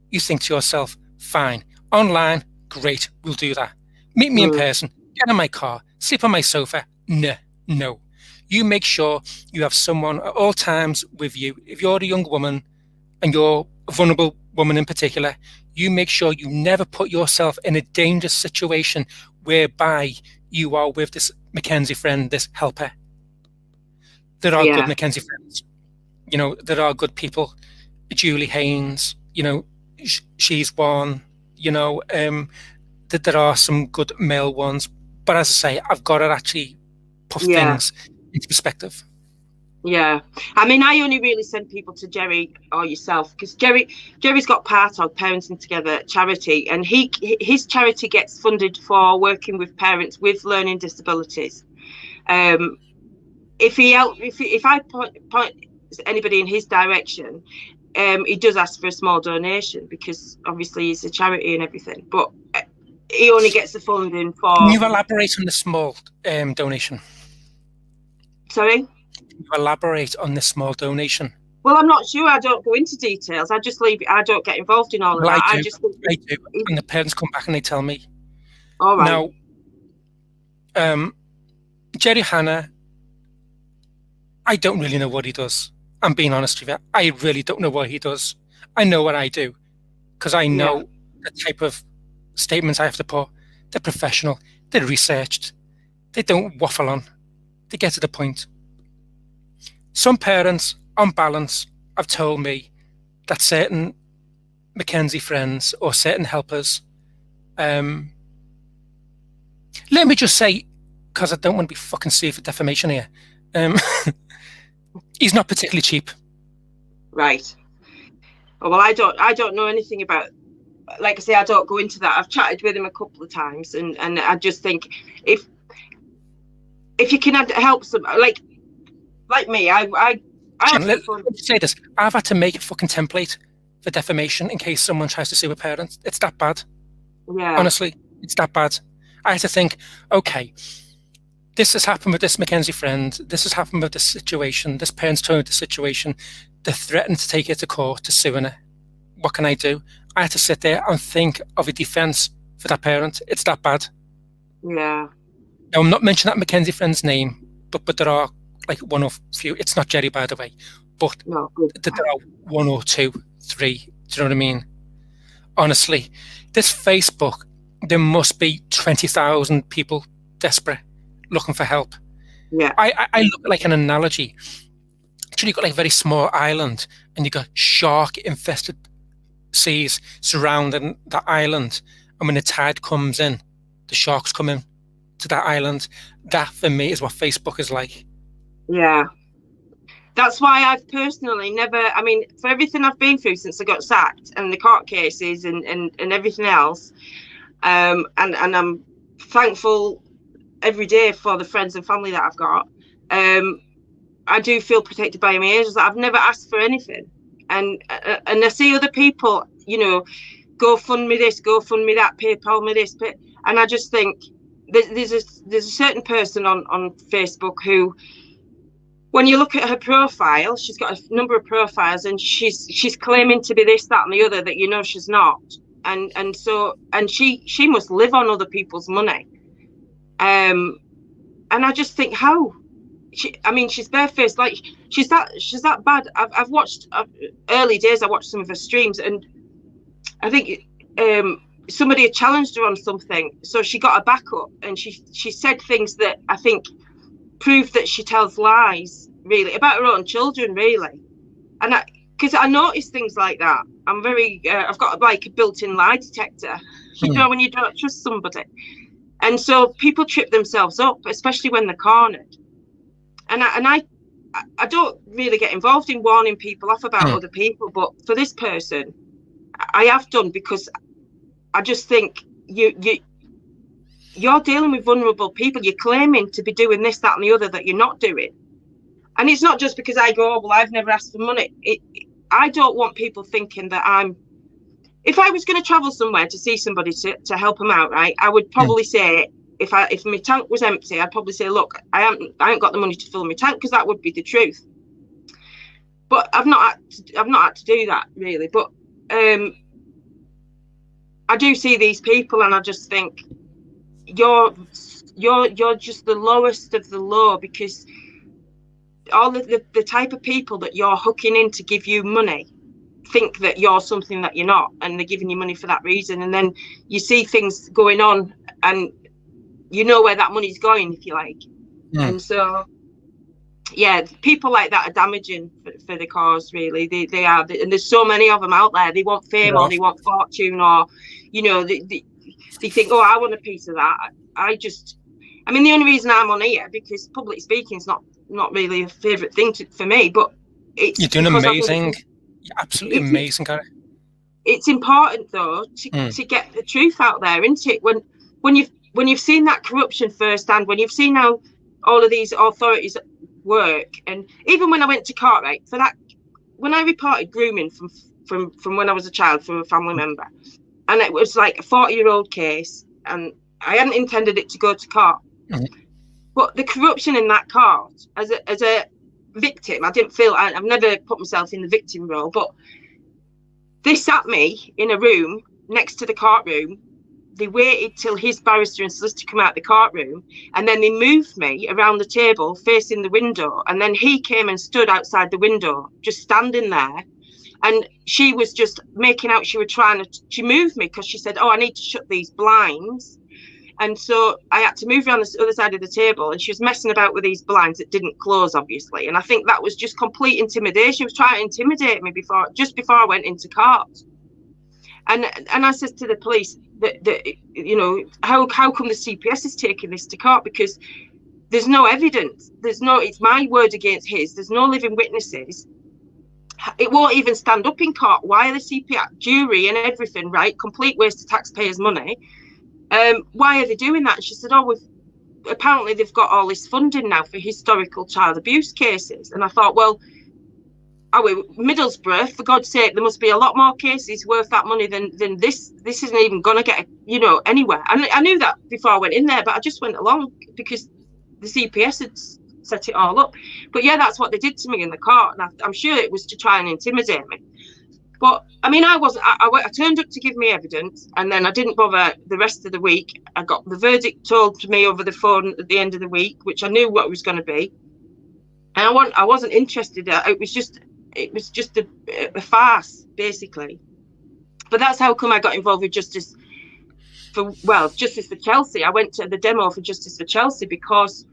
you think to yourself, fine. Online, great, we'll do that. Meet me in person, get in my car, sleep on my sofa. No. You make sure you have someone at all times with you. If you're a young woman and you're a vulnerable woman in particular, you make sure you never put yourself in a dangerous situation whereby you are with this Mackenzie friend, this helper. There are good Mackenzie friends. You know, there are good people. Julie Haynes, you know, she's one. You know, that there are some good male ones. But as I say, I've got to actually put things into perspective. Yeah, I mean, I only really send people to Jerry or yourself because Jerry's got part of Parenting Together charity, and his charity gets funded for working with parents with learning disabilities. If I point anybody in his direction, he does ask for a small donation because obviously he's a charity and everything, but he only gets the funding for. Can you elaborate on the small donation? Sorry? Can you elaborate on this small donation? Well, I'm not sure. I don't go into details. I just leave it. I don't get involved in all of that. I do. And the parents come back and they tell me. All right. Now, Jerry Hanna, I don't really know what he does. I'm being honest with you. I really don't know what he does. I know what I do because I know the type of statements I have to put. They're professional. They're researched. They don't waffle on. They get to the point. Some parents, on balance, have told me that certain Mackenzie friends or certain helpers, let me just say, because I don't want to be fucking sued for defamation here, he's not particularly cheap. Right. Well, I don't know anything about. Like I say, I don't go into that. I've chatted with him a couple of times, and I just think if you can help some, like me, I let me say this. I've had to make a fucking template for defamation in case someone tries to sue a parent. It's that bad. Yeah. Honestly, it's that bad. I had to think, okay, this has happened with this Mackenzie friend. This has happened with this situation. This parent's told me the situation. They're threatened to take her to court to sue her. What can I do? I had to sit there and think of a defense for that parent. It's that bad. Yeah. Now, I'm not mentioning that Mackenzie friend's name, but there are like one or few. It's not Jerry, by the way, but no, there are 1 or 2, 3. Do you know what I mean? Honestly, this Facebook, there must be 20,000 people desperate looking for help. Yeah. I look at like an analogy. Actually, you've got like a very small island, and you've got shark-infested seas surrounding that island. And when the tide comes in, the sharks come in to that island. That, for me, is what Facebook is like. Yeah. That's why I've personally never, I mean, for everything I've been through since I got sacked and the court cases and everything else, and I'm thankful every day for the friends and family that I've got. I do feel protected by my angels. I've never asked for anything. And I see other people, you know, go fund me this, go fund me that, PayPal me this, and I just think there's a certain person on Facebook who, when you look at her profile, she's got a number of profiles, and she's claiming to be this, that, and the other that you know she's not, and she must live on other people's money, and I just think how. She's barefaced, like she's that bad. I've watched early days. I watched some of her streams, and I think somebody had challenged her on something, so she got a backup, and she said things that I think proved that she tells lies, really, about her own children, really. And because I notice things like that, I'm very I've got like a built-in lie detector. You know, when you don't trust somebody, and so people trip themselves up, especially when they're cornered. And I don't really get involved in warning people off about other people, but for this person, I have done, because I just think you're dealing with vulnerable people. You're claiming to be doing this, that, and the other that you're not doing. And it's not just because I go, oh, well, I've never asked for money. I don't want people thinking that if I was going to travel somewhere to see somebody to help them out, right, I would probably say, if my tank was empty, I'd probably say, look, I ain't got the money to fill my tank, because that would be the truth. But I've not had to do that, really. But I do see these people, and I just think you're just the lowest of the low, because all the type of people that you're hooking in to give you money think that you're something that you're not, and they're giving you money for that reason. And then you see things going on, and you know where that money's going, if you like. And so, yeah, people like that are damaging for the cause, really. They are, and there's so many of them out there. They want fame, or they want fortune, or, you know, they think, oh, I want a piece of that. I mean, the only reason I'm on here, because public speaking is not really a favourite thing for me, but it's... You're doing amazing. You're absolutely amazing, Gary. It's important, though, to get the truth out there, isn't it? When you've seen that corruption firsthand, when you've seen how all of these authorities work, and even when I went to court, right, for that, when I reported grooming from when I was a child from a family member, and it was like a 40-year-old case, and I hadn't intended it to go to court, but the corruption in that court, as a victim, I didn't feel, I've never put myself in the victim role, but they sat me in a room next to the courtroom they waited till his barrister and solicitor come out of the courtroom, and then they moved me around the table facing the window, and then he came and stood outside the window, just standing there. And she was just making out she moved me because she said, oh, I need to shut these blinds. And so I had to move around the other side of the table, and she was messing about with these blinds that didn't close, obviously. And I think that was just complete intimidation. She was trying to intimidate me before I went into court. And I said to the police that you know, how come the CPS is taking this to court? Because there's no evidence. It's my word against his. There's no living witnesses. It won't even stand up in court. Why are the CPS jury and everything, right? Complete waste of taxpayers' money. Why are they doing that? And she said, oh, apparently they've got all this funding now for historical child abuse cases. And I thought, well, Middlesbrough, for God's sake, there must be a lot more cases worth that money than this. This isn't even going to get, you know, anywhere. I knew that before I went in there, but I just went along because the CPS had set it all up. But yeah, that's what they did to me in the court. And I'm sure it was to try and intimidate me. But I mean, I turned up to give me evidence, and then I didn't bother the rest of the week. I got the verdict told to me over the phone at the end of the week, which I knew what it was going to be. And I wasn't interested. It was just a farce, basically. But that's how come I got involved with Justice for Chelsea. I went to the demo for Justice for Chelsea because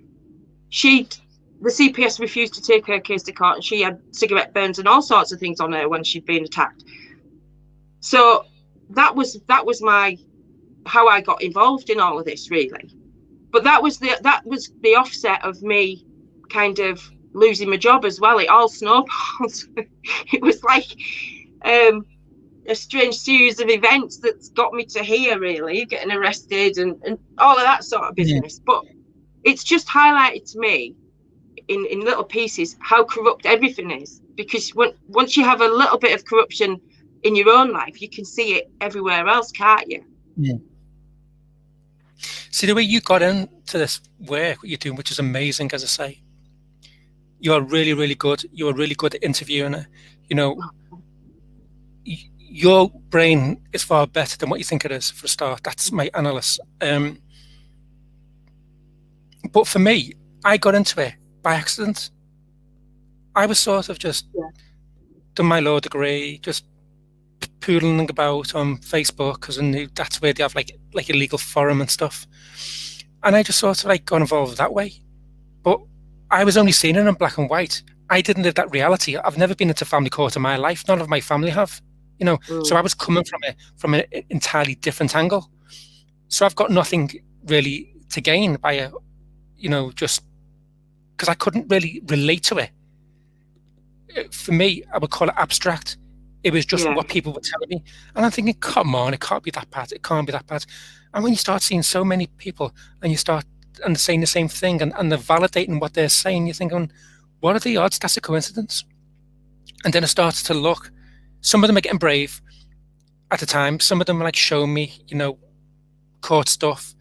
the CPS refused to take her case to court, and she had cigarette burns and all sorts of things on her when she'd been attacked. So that was how I got involved in all of this, really. But that was the offset of me kind of losing my job as well. It all snowballed. It was like a strange series of events that's got me to here, really, getting arrested and all of that sort of business. Yeah. But it's just highlighted to me in little pieces how corrupt everything is, because once you have a little bit of corruption in your own life, you can see it everywhere else, can't you? Yeah. See, the way you got into this work, what you're doing, which is amazing, as I say, you are really, really good. You are really good at interviewing it. You know, your brain is far better than what you think it is, for a start. That's my analysis. But for me, I got into it by accident. I was sort of just done my law degree, just poodling about on Facebook, because I knew that's where they have like a legal forum and stuff. And I just sort of like got involved that way. But I was only seeing it in black and white. I didn't live that reality. I've never been into family court in my life. None of my family have, you know. So I was coming from an entirely different angle. So I've got nothing really to gain by it, you know, just because I couldn't really relate to it. For me, I would call it abstract. It was just what people were telling me. And I'm thinking, come on, it can't be that bad. It can't be that bad. And when you start seeing so many people and they're saying the same thing and they're validating what they're saying, you're thinking, what are the odds that's a coincidence? And then I started to look. Some of them are getting brave at the time. Some of them are like showing me, you know, court stuff.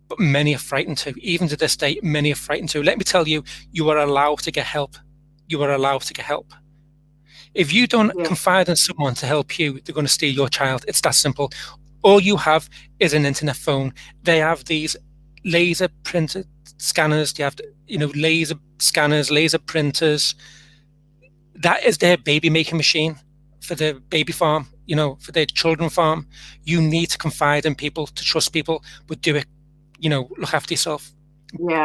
But many are frightened too. Even to this day, many are frightened too. Let me tell you, you are allowed to get help. You are allowed to get help. If you don't confide in someone to help you, they're going to steal your child. It's that simple. All you have is an internet phone. They have these laser printed scanners. They have, you know, laser scanners, laser printers. That is their baby making machine for their baby farm, you know, for their children farm. You need to confide in people, to trust people, but do it. You know, look after yourself.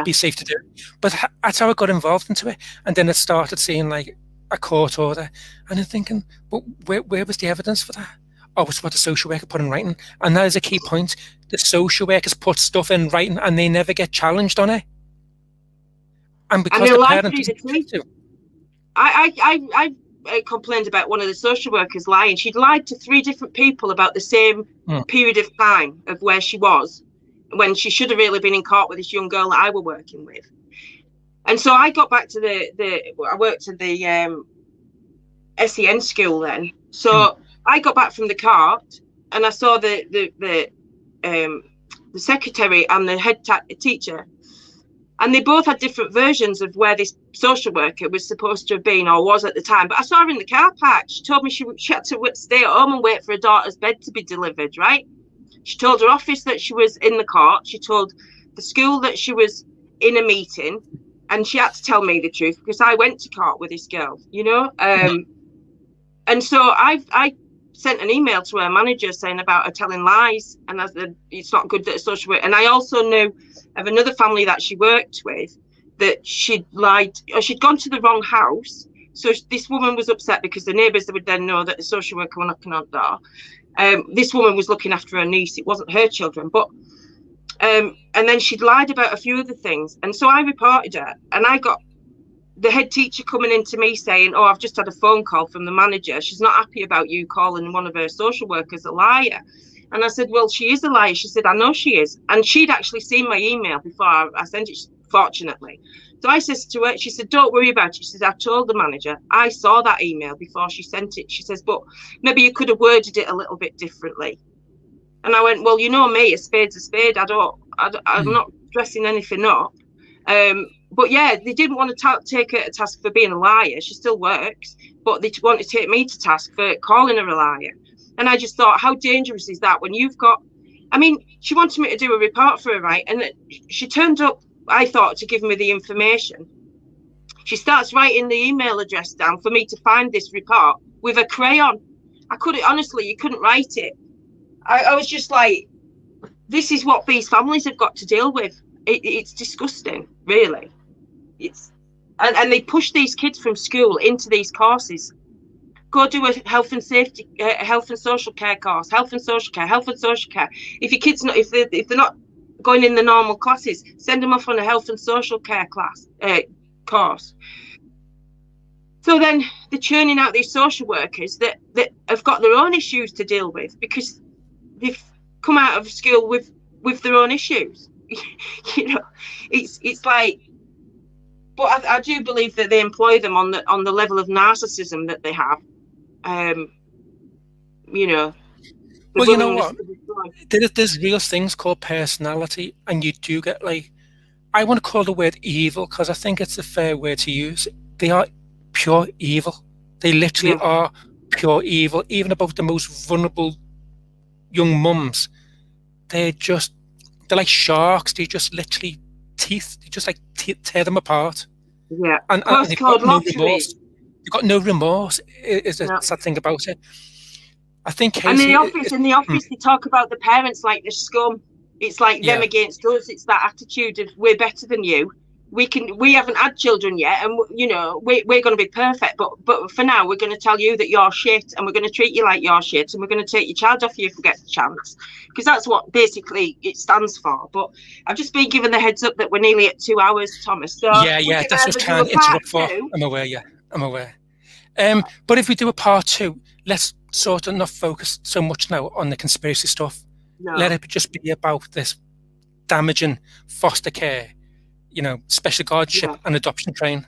Be safe to do it. But that's how I got involved into it. And then I started seeing like a court order, and I'm thinking, but where was the evidence for that? Oh, it's what the social worker put in writing. And that is a key point. The social workers put stuff in writing and they never get challenged on it. And because the parent I complained about one of the social workers lying. She'd lied to 3 different people about the same period of time of where she was, when she should have really been in court with this young girl that I were working with. And so I got back to I worked at the SEN school then. So I got back from the court and I saw the secretary and the head teacher, and they both had different versions of where this social worker was supposed to have been or was at the time. But I saw her in the car park. She told me she had to stay at home and wait for her daughter's bed to be delivered, right? She told her office that she was in the court. She told the school that she was in a meeting, and she had to tell me the truth because I went to court with this girl, you know. And so I sent an email to her manager saying about her telling lies, and I said it's not good that a social worker. And I also knew of another family that she worked with that she'd lied, or she'd gone to the wrong house. So this woman was upset because the neighbours would then know that the social worker were knocking on the door. This woman was looking after her niece. It wasn't her children, but and then she'd lied about a few other things. And so I reported her, and I got the head teacher coming in to me saying, oh, I've just had a phone call from the manager. She's not happy about you calling one of her social workers a liar. And I said, well, she is a liar. She said, I know she is. And she'd actually seen my email before I sent it, fortunately. So I said to her, she said, don't worry about it. She said, I told the manager, I saw that email before she sent it. She says, but maybe you could have worded it a little bit differently. And I went, well, you know me, a spade's a spade. I'm not dressing anything up. But yeah, they didn't want to take her to task for being a liar. She still works, but they wanted to take me to task for calling her a liar. And I just thought, how dangerous is that when you've got, I mean, she wanted me to do a report for her, right? And she turned up, I thought, to give me the information. She starts writing the email address down for me to find this report with a crayon. I couldn't, honestly, you couldn't write it. I was just like, this is what these families have got to deal with. It's disgusting, really. And they push these kids from school into these courses. Go do a health and safety, health and social care course, health and social care. If your kids not, if they're not going in the normal classes, send them off on a health and social care course. So then they're churning out these social workers that have got their own issues to deal with because they've come out of school with their own issues. You know, it's like, but I do believe that they employ them on the level of narcissism that they have. You know. Well, you know what? There's real things called personality, and you do get, like, I want to call the word evil because I think it's a fair word to use. They are pure evil. They literally are pure evil. Even about the most vulnerable young mums, they're like sharks. They just literally teeth. They just like tear them apart. Yeah, and they've got no remorse. They've got no remorse. Is the sad thing about it. I think Casey, and in the office, they talk about the parents like the scum. It's like them against us. It's that attitude of we're better than you. We haven't had children yet, and you know we're going to be perfect. But for now, we're going to tell you that you're shit, and we're going to treat you like you're shit, and we're going to take your child off you if we get the chance, because that's what basically it stands for. But I've just been given the heads up that we're nearly at 2 hours, Thomas. So yeah, that's what I can interrupt for. I'm aware. But if we do a part 2, let's sort of not focus so much now on the conspiracy stuff. No. Let it just be about this damaging foster care, you know, special guardianship and adoption train.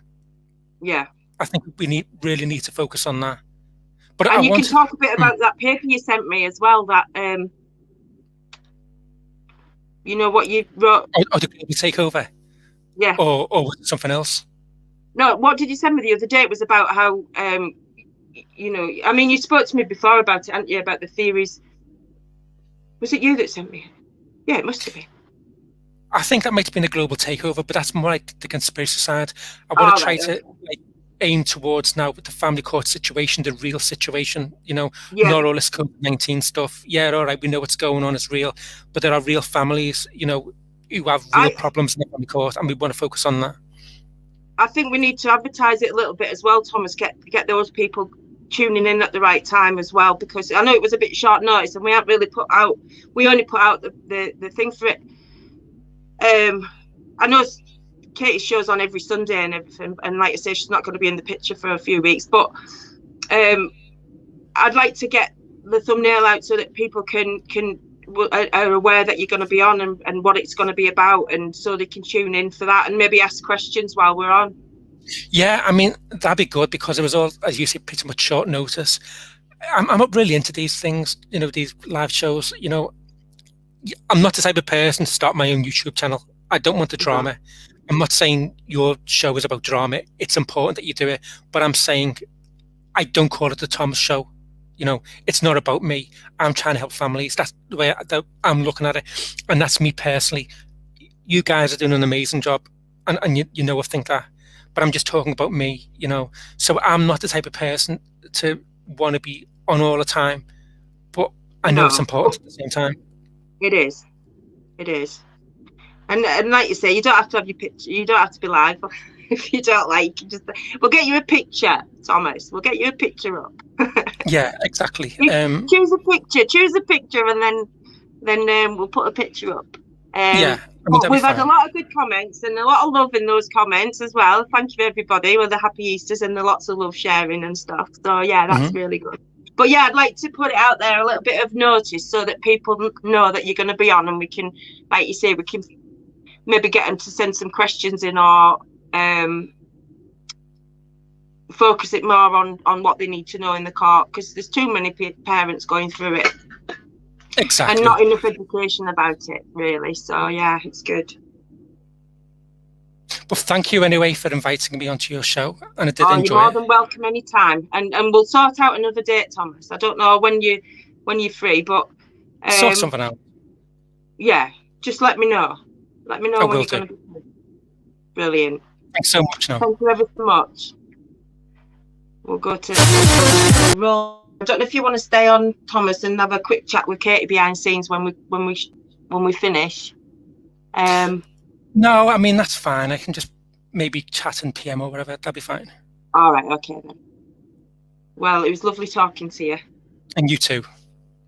Yeah. I think we really need to focus on that. But and you can talk a bit about that paper you sent me as well, that you know what you wrote. Oh, the global takeover? Yeah. Or something else? No, what did you send me the other day? It was about how you know, I mean, you spoke to me before about it, hadn't you, about the theories. Was it you that sent me? Yeah, it must have been. I think that might have been a global takeover, but that's more like the conspiracy side. I want to try to aim towards now with the family court situation, the real situation, you know, not all this COVID-19 stuff. Yeah, all right, we know what's going on, it's real, but there are real families, you know, who have real problems in the family court, and we want to focus on that. I think we need to advertise it a little bit as well, Thomas, get those people tuning in at the right time as well, because I know it was a bit short notice and we haven't really we only put out the thing for it. I know Katie's show's on every Sunday and everything, and like I say, she's not going to be in the picture for a few weeks, but I'd like to get the thumbnail out so that people are aware that you're going to be on and what it's going to be about, and so they can tune in for that and maybe ask questions while we're on. Yeah, I mean, that'd be good because it was all, as you say, pretty much short notice. I'm not really into these things, you know, these live shows. You know, I'm not the type of person to start my own YouTube channel. I don't want the drama. I'm not saying your show is about drama. It's important that you do it, but I'm saying I don't call it the Thomas Show. You know, it's not about me. I'm trying to help families. That's the way I'm looking at it, and that's me personally. You guys are doing an amazing job, and you know I think that, but I'm just talking about me. You know, so I'm not the type of person to want to be on all the time, but I know it's important at the same time. It is. And like you say, you don't have to have your picture. You don't have to be live if you don't like. We'll get you a picture, Thomas. We'll get you a picture up. Yeah, exactly. Choose a picture, and then we'll put a picture up. Yeah, but we've had a lot of good comments and a lot of love in those comments as well. Thank you, everybody, with the happy Easters and the lots of love sharing and stuff. So yeah, that's really good. But yeah, I'd like to put it out there, a little bit of notice, so that people know that you're going to be on, and we can, like you say, we can maybe get them to send some questions in, or focus it more on what they need to know in the court, because there's too many parents going through it. Exactly. And not enough education about it, really. So yeah, it's good. Well, thank you anyway for inviting me onto your show, and I did enjoy it. You're more than welcome anytime, and we'll sort out another date, Thomas. I don't know when you're free, but sort something out. Yeah, just let me know. Let me know when you're going to be free. Brilliant. Thanks so much. Now. Thank you ever so much. We'll go to roll. I don't know if you want to stay on, Thomas, and have a quick chat with Katie behind scenes when we finish. No, I mean, that's fine. I can just maybe chat in PM or whatever. That'll be fine. All right. Okay, then. Well, it was lovely talking to you. And you too.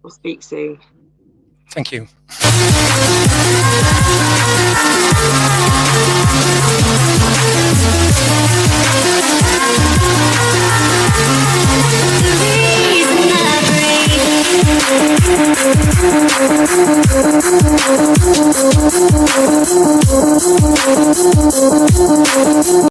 We'll speak soon. Thank you.